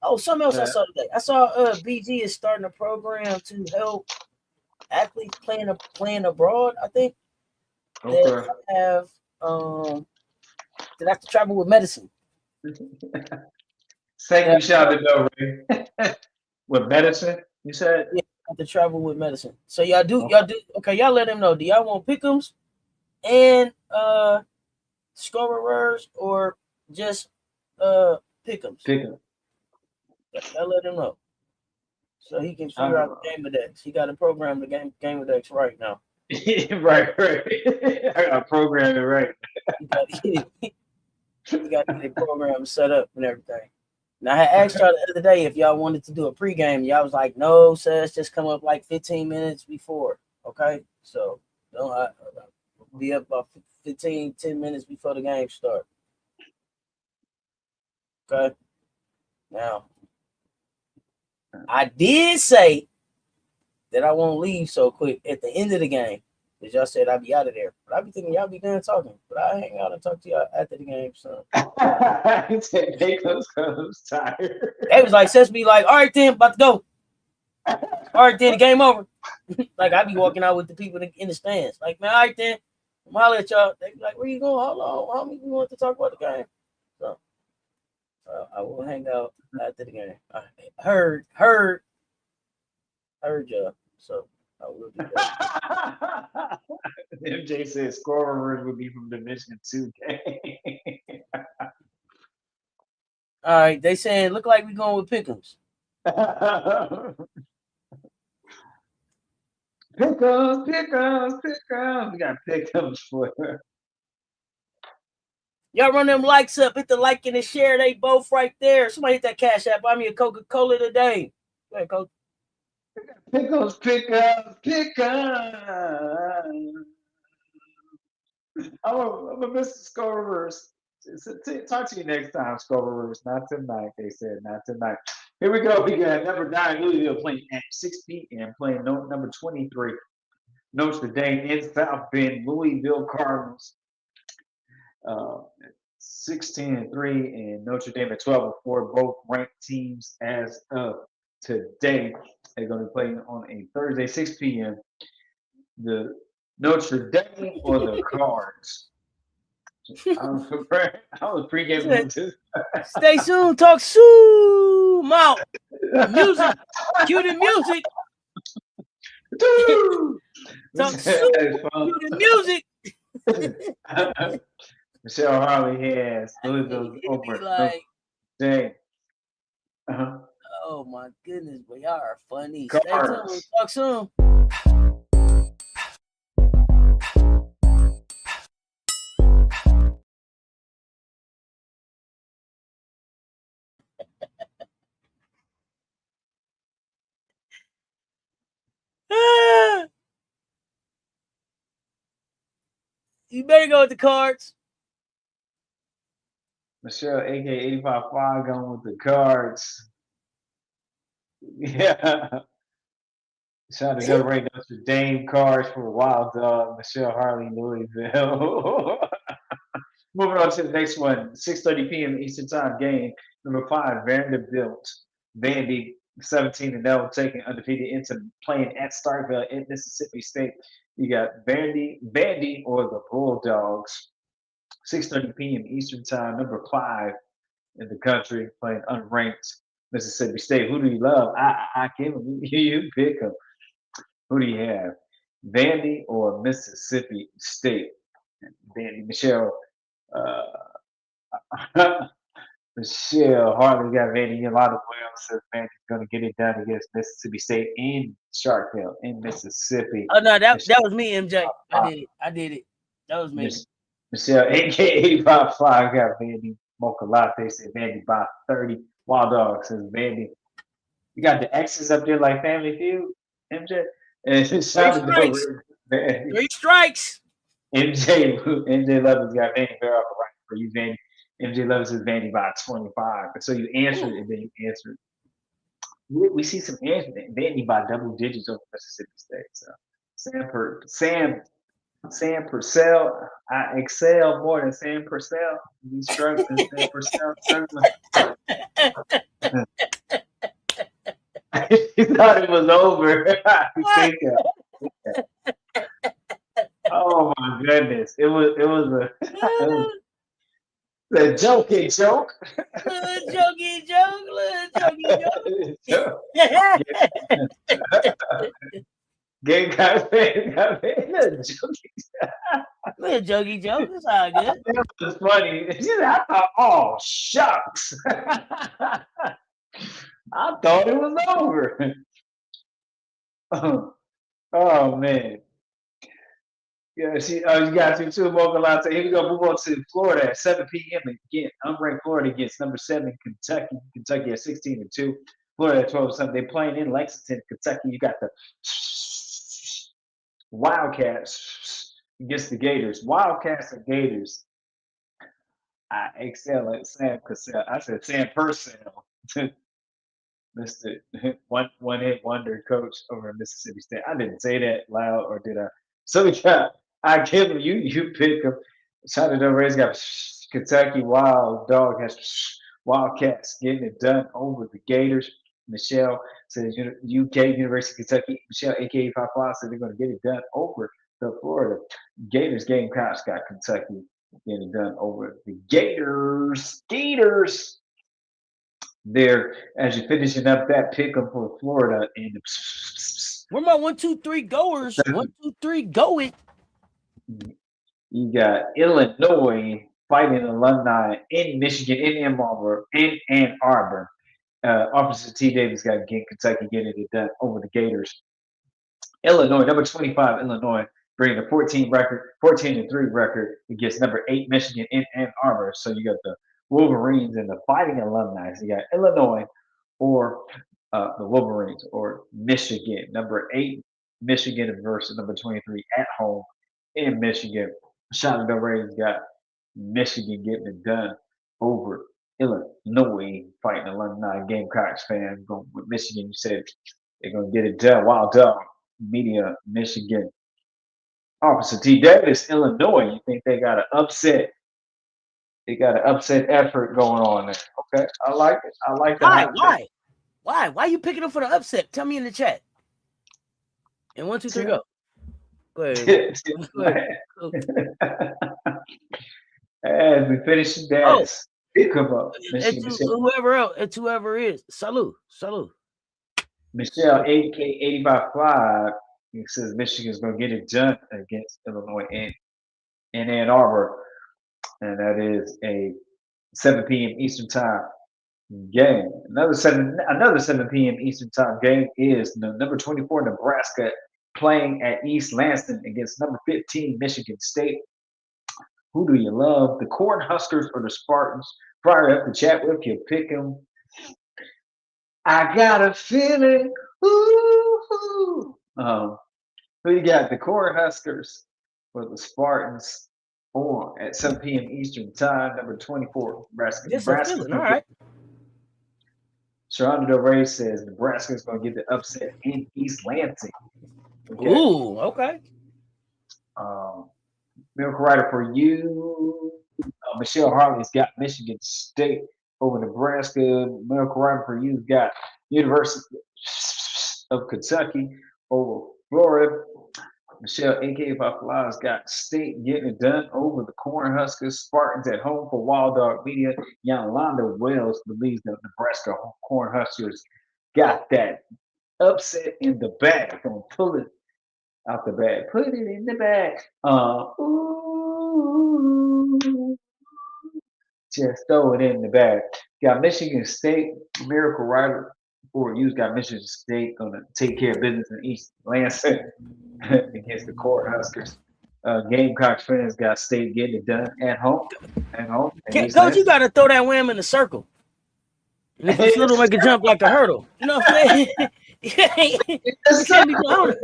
Oh, something else I Uh, saw today. I saw BG is starting a program to help athletes playing abroad. I think that okay. have that have to travel with medicine. Thank That you, shout to know, Ray. With medicine, you said? yeah, have to travel with medicine. So Okay. y'all do okay. Y'all let them know. Do y'all want pick'ems and scorers or just pick'ems? Pick'em. Y'all let him know so he can I figure out the game of decks. He got to program the game of decks right now. right. I got programmed it right. You got to get it. You got to get it programmed, set up, and everything. Now I had asked y'all the other day if y'all wanted to do a pregame. Y'all was like, "No, Cess, just come up like 15 minutes before." Okay, so don't be up about 10 minutes before the game start. Okay. Now I did say that I won't leave so quick at the end of the game. Because y'all said I'd be out of there. But I be thinking y'all be done talking. But I hang out and talk to y'all after the game. So He said Jacob's tired. they was like, Cess be like, all right then, about to go. All right then, the game over. Like I be walking out with the people in the stands. Like, man, all right then. I'm holler at y'all. They be like, where you going? How long? How many you want to talk about the game? So I will hang out after the game. I heard y'all. So I will do that. MJ said scorers would be from Division 2 game. All right, they saying look like we going with pick'ems. Pick'ems. We got pick'ems for Y'all run them likes up, hit the like and the share. They both right there. Somebody hit that cash app. Buy me a Coca-Cola today. Go ahead, Coach. pick'ems. I'm a Mr. Scorers. Talk to you next time, Scorers. Not tonight, they said. Not tonight. Here we go. We got number 9, Louisville playing at 6 p.m. Playing number 23, Notre Dame in South Bend, Louisville Cardinals. 16-3, and Notre Dame at 12-4, both ranked teams as of today. They're going to be playing on a Thursday, 6 p.m. The Notre Dame or the Cards. I was pre-gaming too. Stay soon. Talk soon. Mouth. Music. Cue the music. Talk soon. Cue the music. Michelle Harley has Louisville's over. Like, Dang. Uh-huh. oh my goodness, but y'all are funny. Cards. Stay tuned. Talk soon. You better go with the Cards. Michelle, aka 85.5, going with the Cards. Yeah. Shout out to Delray Notre Dame Cards for a Wild Dog. Michelle Harley, Louisville. Moving on to the next one, 6:30 p.m. Eastern Time game. Number 5, Vanderbilt. Vandy, 17-0, taking undefeated into playing at Starkville in Mississippi State. You got Vandy or the Bulldogs. 6:30 p.m. Eastern Time. Number 5 in the country playing unranked Mississippi State. Who do you love? I give them. You pick them. Who do you have? Vandy or Mississippi State? Vandy, Michelle. Michelle Hartley got Vandy. A lot of Williams says Vandy's going to get it done against Mississippi State in Sharkville, in Mississippi. Oh no, that was me, MJ. I did it. That was me. Michelle, aka 85.5, got Vandy. Mocha Latte said Vandy by 30. Wild Dog says Vandy. You got the X's up there like Family Feud, MJ. And shout out to Vandy. 3 strikes. MJ Levins got Vandy fair off right for you, Vandy. MJ Levins is Vandy by 25. So you answered and then you answered. We see some answers. Vandy by double digits over Mississippi State. So Sam Purcell, I excel more than Sam Purcell. You struggling, Sam Purcell struggling. He thought it was over. Oh my goodness! It was a jokey joke. Little jokey joke. Gamecock fan got little jokey joke. It's all good. That was funny. I thought, oh shucks. I thought it was over. Oh man. Yeah, you got two more Latte. Here we go. Move on to Florida at 7 p.m. Again, unranked Florida against number 7 Kentucky. Kentucky at 16-2. Florida at 12-something. They're playing in Lexington, Kentucky. You got the Wildcats against the Gators. Wildcats and Gators. I excel at Sam Cassell. I said Sam Purcell. Mr. One hit wonder coach over in Mississippi State. I didn't say that loud, or did I? So we got, I give him, you pick him. Shout out to Ray's got Kentucky Wild Dog has Wildcats getting it done over the Gators. Michelle says UK University of Kentucky. Michelle, aka 55, said they're going to get it done over the Florida Gators. Gamecocks got Kentucky getting it done over the Gators. There, as you're finishing up that pick up for Florida, and where my 1, 2, 3 goers? 1, 2, 3, go it. You got Illinois fighting alumni in Michigan, in Ann Arbor. Officer T. Davis got Kentucky getting it done over the Gators. Illinois, number 25, Illinois, bringing a 14-3 record against number 8 Michigan in Ann Arbor. So you got the Wolverines and the Fighting Alumni. So you got Illinois or the Wolverines, or Michigan. Number 8 Michigan versus number 23 at home in Michigan. Shout out to the Rays, got Michigan getting it done over Illinois. Fighting Alumni. Gamecocks fan going with Michigan. You said they're going to get it done. Wild Dog Media, Michigan. Officer T. Davis, Illinois. You think they got an upset? They got an upset effort going on there. Okay, I like it. I like that. Why? Why are you picking up for the upset? Tell me in the chat. And 1, 2, 3, go. Go ahead. As we finish that, pick them up. Whoever is. Salute. Michelle, AK 85.5, he says Michigan's going to get it done against Illinois in Ann Arbor. And that is a 7 p.m. Eastern Time game. Another 7 p.m. Eastern Time game is the number 24 Nebraska playing at East Lansing against number 15 Michigan State. Who do you love, the Cornhuskers or the Spartans? Fire up the chat with you. Pick them. I got a feeling. Ooh. Who you got? The Cornhuskers for the Spartans on at 7 p.m. Eastern Time, number 24, Nebraska. Just a Nebraska's feeling. All going to get. right. Sharonda Del Rey says Nebraska's going to get the upset in East Lansing. Okay. Ooh, okay. Um, Miracle Rider for you. Michelle Harley's got Michigan State over Nebraska. Miracle Rider for you's got University of Kentucky over Florida. Michelle, aka Buffalo's got State getting it done over the Cornhuskers. Spartans at home for Wild Dog Media. Yolanda Wells believes that Nebraska Cornhuskers got that upset in the bag. Gonna pull it out the bag. Put it in the bag. Ooh. Just throw it in the bag. Got Michigan State, Miracle Rider for you's got Michigan State gonna take care of business in East Lansing against the Cornhuskers. Gamecocks fans got State getting it done at home. At home in East Coach, you Lansing. got to throw that wham in the circle. And if it's little, make it jump like a hurdle. You know what I'm saying? you can't be down it.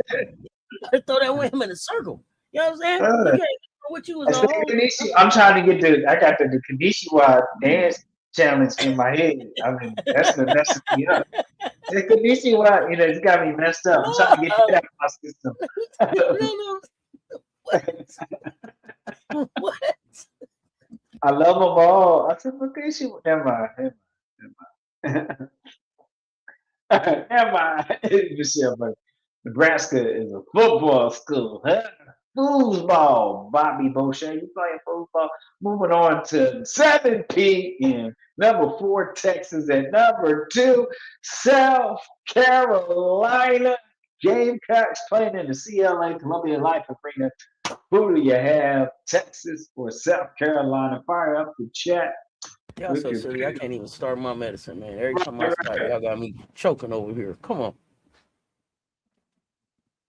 You got to throw that wham in the circle. You know what I'm saying? You can't know what you was That's going the to hold. Kanishi. I'm trying to get I got the Kanishiwa dance challenge in my head. I mean, that's the messing me up. The Kanishiwa, it's got me messed up. I'm trying to get that out of my system. What? I love them all. I said, Kanishiwa. Never mind. Never mind. Michelle, but Nebraska is a football school, huh? Foosball, Bobby Beauchamp. You playing football? Moving on to 7 p.m. Number 4, Texas, and number 2, South Carolina. Gamecocks playing in the CLA Columbia Life Arena. Who do you have, Texas or South Carolina? Fire up the chat. Y'all so silly. I can't even start my medicine, man. Every time I start, y'all got me choking over here. Come on.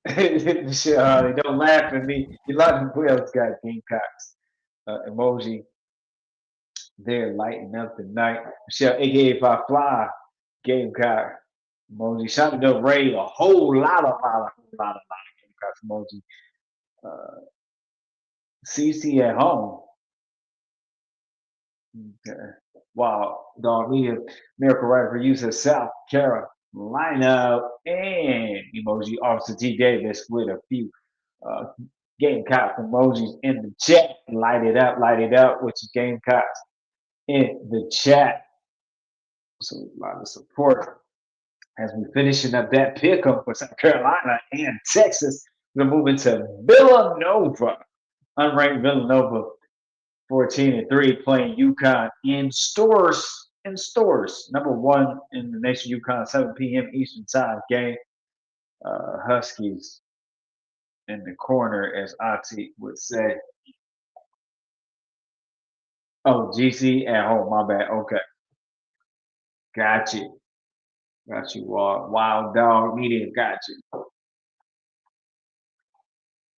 Michelle Harley, don't laugh at me. You lot of who else got Gamecocks emoji. They're lighting up the night. Michelle, aka If I Fly, Gamecock emoji. Shonda Del Rey, a whole lot of Gamecocks emoji. CC at home. Okay. Wow, dog media Miracle Rider for use of South Carolina and emoji. Officer T Davis with a few Gamecock emojis in the chat. Light it up with your Gamecocks in the chat. So a lot of support as we finishing up that pickup for South Carolina and Texas. We're moving to Villanova. Unranked Villanova 14-3 playing UConn in stores. Number 1 in the nation, UConn, 7 p.m. Eastern Time game. Huskies in the corner, as Ati would say. Oh, GC at home. My bad. Okay. Got you. Wild Dog Media. Got you.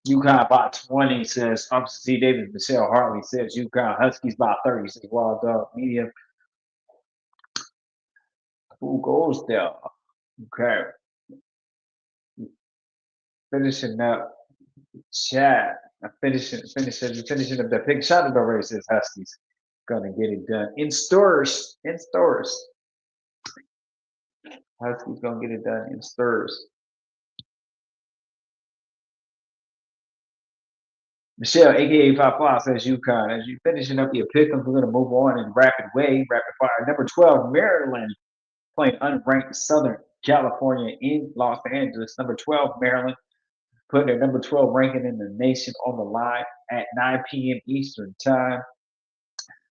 UConn by 20, says Officer C. Davis. Michelle Hartley says UConn. Huskies by 30, says Wild Dog Media. Who goes there? Okay. Finishing up chat. Finishing up the pick. Shot of already says Huskies. Gonna get it done. In stores. Huskies gonna get it done in stores. Michelle, aka Papa, says UConn. As you finishing up your pick, we're gonna move on in rapid fire. Number 12, Maryland, playing unranked Southern California in Los Angeles. Number 12, Maryland, putting their number 12 ranking in the nation on the line at 9 p.m. Eastern Time.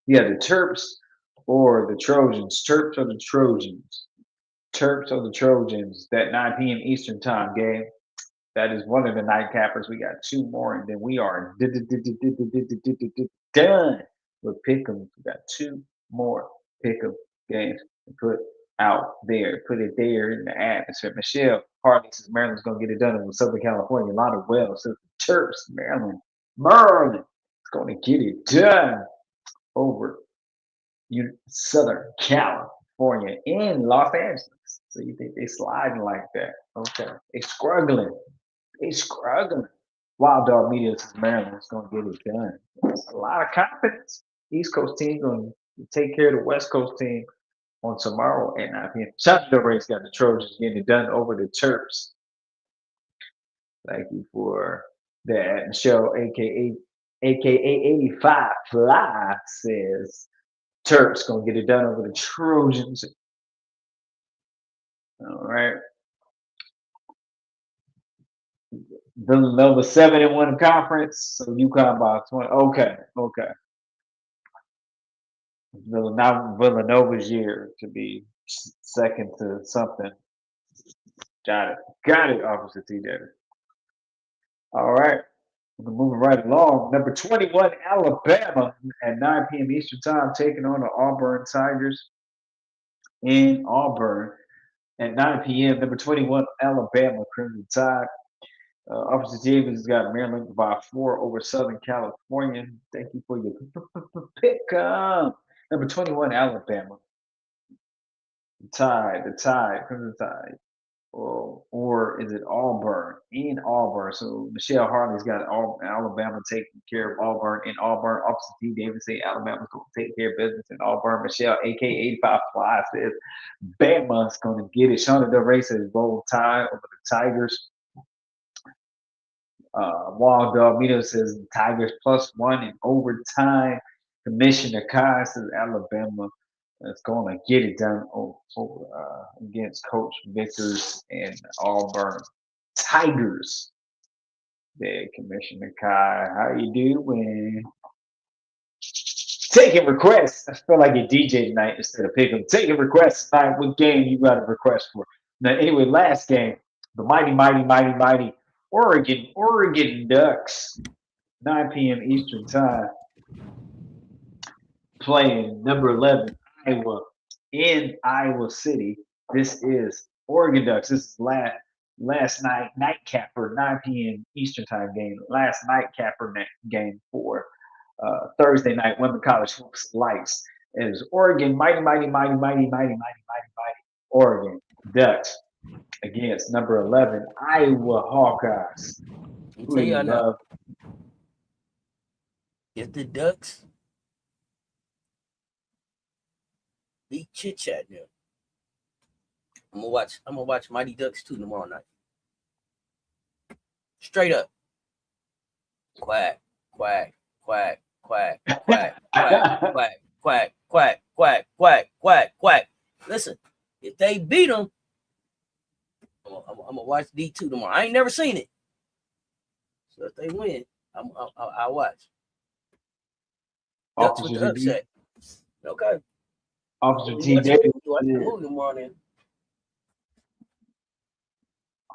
You have the Terps or the Trojans. Terps or the Trojans. Terps or the Trojans. That 9 p.m. Eastern Time game. That is one of the nightcappers. We got 2 more, and then we are done with pick'em. We got 2 more pick'em games to put out there. Put it there in the atmosphere. Michelle Hartley says Maryland's gonna get it done with Southern California. A lot of Wells says the Terps, Maryland is gonna get it done over Southern California in Los Angeles. So you think they sliding like that? Okay, they struggling. They struggling. Wild Dog Media says Maryland's gonna get it done. That's a lot of confidence. East Coast team gonna take care of the West Coast team on tomorrow at 9 p.m. Shout out to the race, got the Trojans getting it done over the Terps. Thank you for that. Michelle, aka 85 Fly, says Terps gonna get it done over the Trojans. All right. Villanova 7-1 conference, so UConn by 20. Okay. Now Villanova's year to be second to something. Got it, Officer T. Davis. All right. We're moving right along. Number 21, Alabama at 9 p.m. Eastern Time, taking on the Auburn Tigers in Auburn at 9 p.m. Number 21, Alabama Crimson Tide. Officer Davis has got Maryland by 4 over Southern California. Thank you for your pick. Number 21, Alabama. The Tide, Crimson Tide. Or is it Auburn? In Auburn. So Michelle Hartley's got Alabama taking care of Auburn in Auburn. Officer T. Davis say Alabama's going to take care of business in Auburn. Michelle, aka 85 Fly, says Bama's going to get it. Shauna Del Rey says Roll Tide over the Tigers. Wild Dog Mito says Tigers +1 in overtime. Commissioner Kai says Alabama is going to get it done against Coach Vickers and Auburn Tigers. There, Commissioner Kai, how you doing? Taking requests. I feel like a DJ tonight instead of picking. Taking requests tonight. What game you got a request for? Now, anyway, last game, the mighty Oregon Ducks, 9 p.m. Eastern Time, playing number 11 Iowa in Iowa City. This is Oregon Ducks. This is last night nightcapper 9 p.m. Eastern Time game. Last nightcapper game for Thursday night Women College Hoops Lights. It is Oregon mighty Oregon Ducks against number 11 Iowa Hawkeyes. I'll tell you now, if the Ducks beat Chit Chat now, I'm gonna watch Mighty Ducks 2 tomorrow night. Straight up. Quack. Listen, if they beat them, I'm gonna watch D2 tomorrow. I ain't never seen it, so if they win, I'll watch. Ducks with the upset. Okay. Officer T. Davis.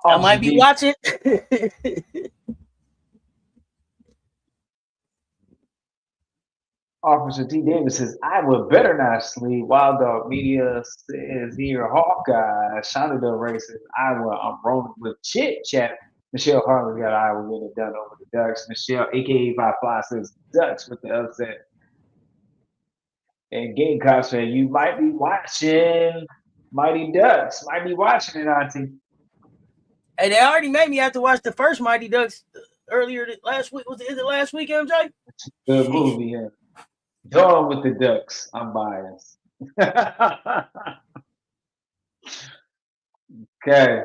I might be watching. Officer T. Davis says, Iowa better not sleep. Wild Dog Media says here, Hawkeye. Shonda Del Rey says, Iowa, I'm rolling with Chit Chat. Michelle Harlan got Iowa getting it done over the Ducks. Michelle, aka By Fly, says Ducks with the upset. And Gamecock said, you might be watching Mighty Ducks. Might be watching it, Auntie. Hey, they already made me have to watch the first Mighty Ducks earlier last week. Is it last week, MJ? Good movie, yeah. Going with the Ducks. I'm biased. Okay.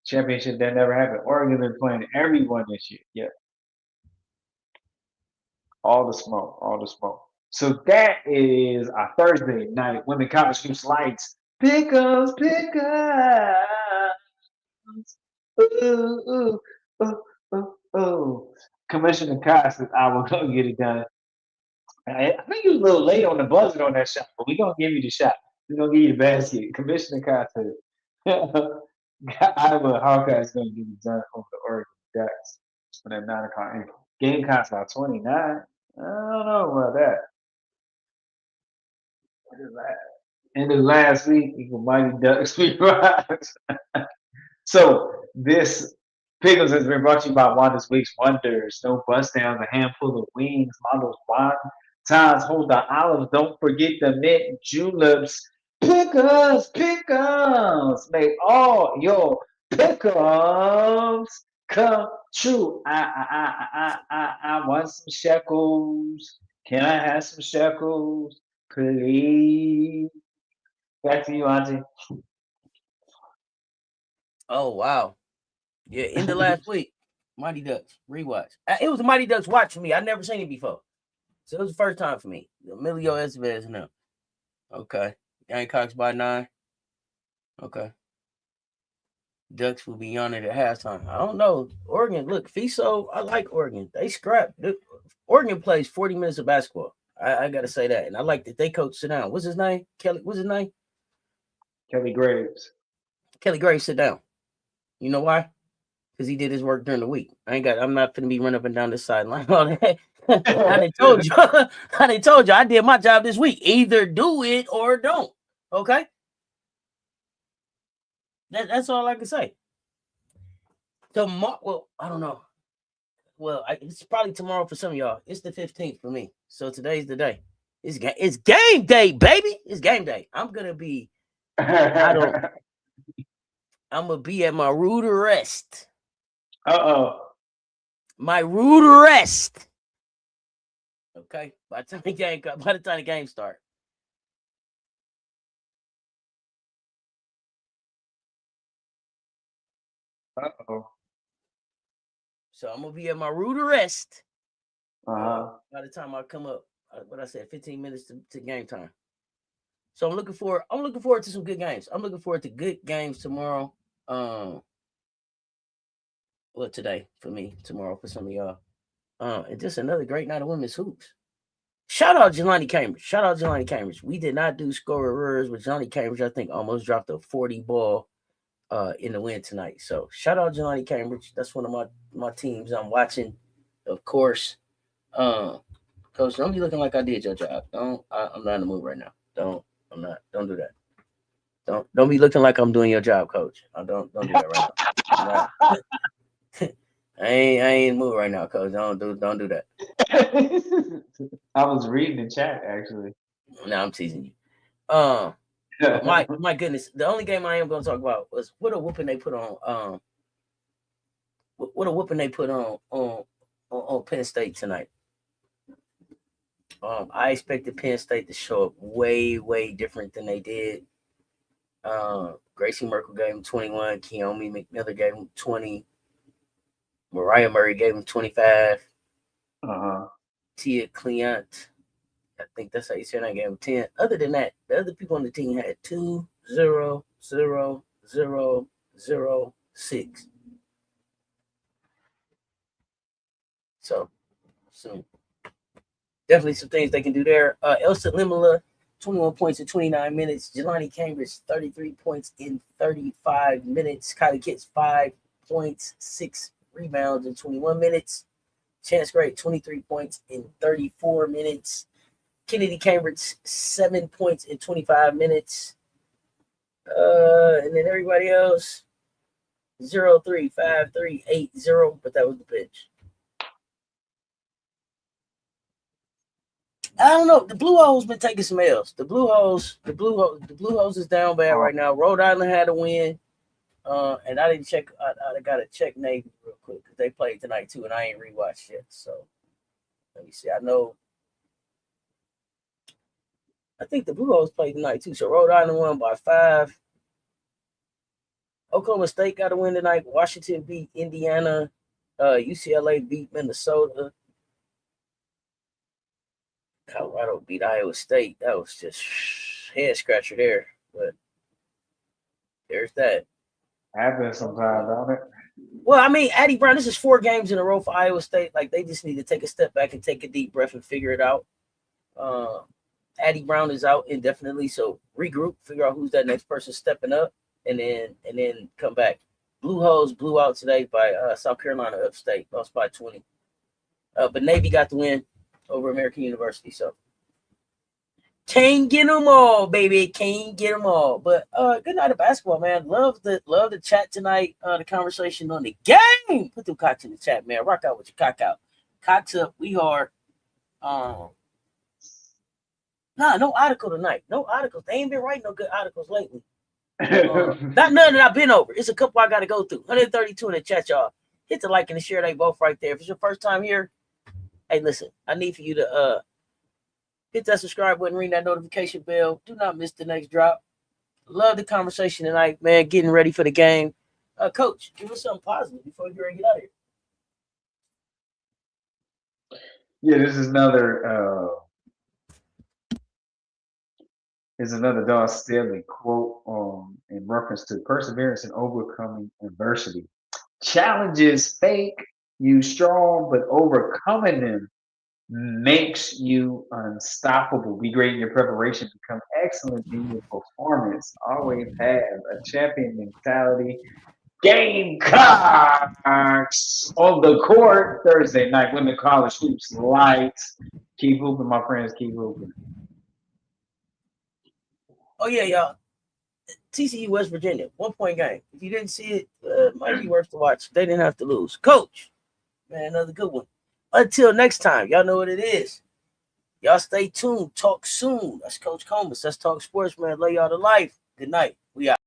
Championship that never happened. Oregon been playing everyone this year. Yeah. All the smoke. So that is our Thursday night Women College Hoops Lights. Pick us. Ooh. Commissioner Kai says, I will go get it done. I think you was a little late on the buzzer on that shot, but we're going to give you the shot. We're going to give you the basket. Commissioner Kai says, Iowa Hawkeye is going to get it done over the Oregon Ducks on that 9 o'clock. Game costs about 29. I don't know about that. What is that? End of last week, equal Mighty Ducks. So this Pickles has been brought to you by Wanda's Week's Wonders. No bust downs, a handful of wings, models, wine, times, hold the olives. Don't forget the mint juleps. Pickums, make all your pickums come true. I want some shekels. Can I have some shekels, please? Back to you, Auntie. Oh wow. Yeah, in the last week. Mighty Ducks rewatch. It was a Mighty Ducks watch for me. I never seen it before, so it was the first time for me. Emilio Estevez and them. Okay, Gamecocks by 9. Okay, Ducks will be on it at halftime. I don't know. Oregon, look, FISO. I like Oregon. They scrap. Oregon plays 40 minutes of basketball. I gotta say that, and I like that they coach sit down. What's his name? Kelly. What's his name? Kelly Graves. Kelly Gray. Sit down. You know why? Because he did his work during the week. I'm not gonna be running up and down this sideline all that. I done told you. I done told you. I did my job this week. Either do it or don't. Okay. That's all I can say. Tomorrow. Well, I don't know. Well, it's probably tomorrow for some of y'all. It's the 15th for me. So today's the day. It's game day, baby. It's game day. I'm gonna be. I'm gonna be at my rude arrest. My rude arrest. Okay. By the time the game starts. So I'm gonna be at my rude arrest. By the time I come up, what I said, 15 minutes to game time. So I'm looking forward to some good games. I'm looking forward to good games tomorrow. Well, today for me, tomorrow for some of y'all. And just another great night of women's hoops. Shout out Jelani Cambridge. We did not do scorers, but Jelani Cambridge, I think, almost dropped a 40 ball in the win tonight. So shout out Jelani Cambridge. That's one of my teams I'm watching, of course. Coach, don't be looking like I did your job. I'm not in the mood right now. Don't do that. Don't be looking like I'm doing your job, Coach. Don't do that right now. I ain't in the mood right now, Coach. Don't do that. I was reading the chat actually. No, I'm teasing you. But my goodness, the only game I am going to talk about was what a whooping they put on. What a whooping they put on Penn State tonight. I expected Penn State to show up way different than they did. Gracie Merkel gave him 21. Keomi McMillan gave him 20. Mariah Murray gave him 25. Tia Cleant, I think that's how you say it. I gave him 10. Other than that, the other people on the team had 2, 0, 0, 0, 0, 6. So definitely some things they can do there. Elsa Limala, 21 points in 29 minutes. Jelani Cambridge, 33 points in 35 minutes. Kylie Kitts, 5 points, 6 rebounds in 21 minutes. Chance Gray, 23 points in 34 minutes. Kennedy Cambridge, 7 points in 25 minutes. And then everybody else, 0, 3, 5, 3, 8, 0, but that was the bench. I don't know. The Blue Hose been taking some L's. The Blue Hose is down bad right now. Rhode Island had a win. And I didn't check. I got to check Navy real quick because they played tonight too, and I ain't rewatched yet. So let me see. I think the Blue Hose played tonight too. So Rhode Island won by 5. Oklahoma State got a win tonight. Washington beat Indiana. UCLA beat Minnesota. Colorado beat Iowa State. That was just head scratcher there. But there's that. Happens sometimes, don't it? Well, I mean, Addie Brown, this is 4 games in a row for Iowa State. Like, they just need to take a step back and take a deep breath and figure it out. Addie Brown is out indefinitely, so regroup, figure out who's that next person stepping up, and then come back. Blue Hose blew out today by South Carolina Upstate, lost by 20. But Navy got the win over American University, so can't get them all, baby. Can't get them all. But good night of basketball, man. Love the chat tonight. The conversation on the game. Put them cocks in the chat, man. Rock out with your cock out. Cocks up. We hard. Nah, no article tonight. No articles. They ain't been writing no good articles lately. Not none that I've been over. It's a couple I got to go through. 132 in the chat, y'all. Hit the like and the share. They both right there. If it's your first time here, hey, listen. I need for you to hit that subscribe button, ring that notification bell. Do not miss the next drop. Love the conversation tonight, man. Getting ready for the game. Coach, give us something positive before you ready to get out of here. Yeah, this is another Don Stanley quote in reference to perseverance and overcoming adversity. Challenges make you strong, but overcoming them makes you unstoppable. Be great in your preparation, become excellent in your performance. Always have a champion mentality. Gamecocks on the court Thursday night. Women college hoops lights. Keep hooping, my friends. Keep hooping. Oh yeah, y'all. TCU West Virginia, 1-point game. If you didn't see it, it might be worth to watch. They didn't have to lose. Coach, man, another good one. Until next time, y'all know what it is. Y'all stay tuned. Talk soon. That's Coach Combs. Let's talk sports, man. Lay y'all to life. Good night. We out.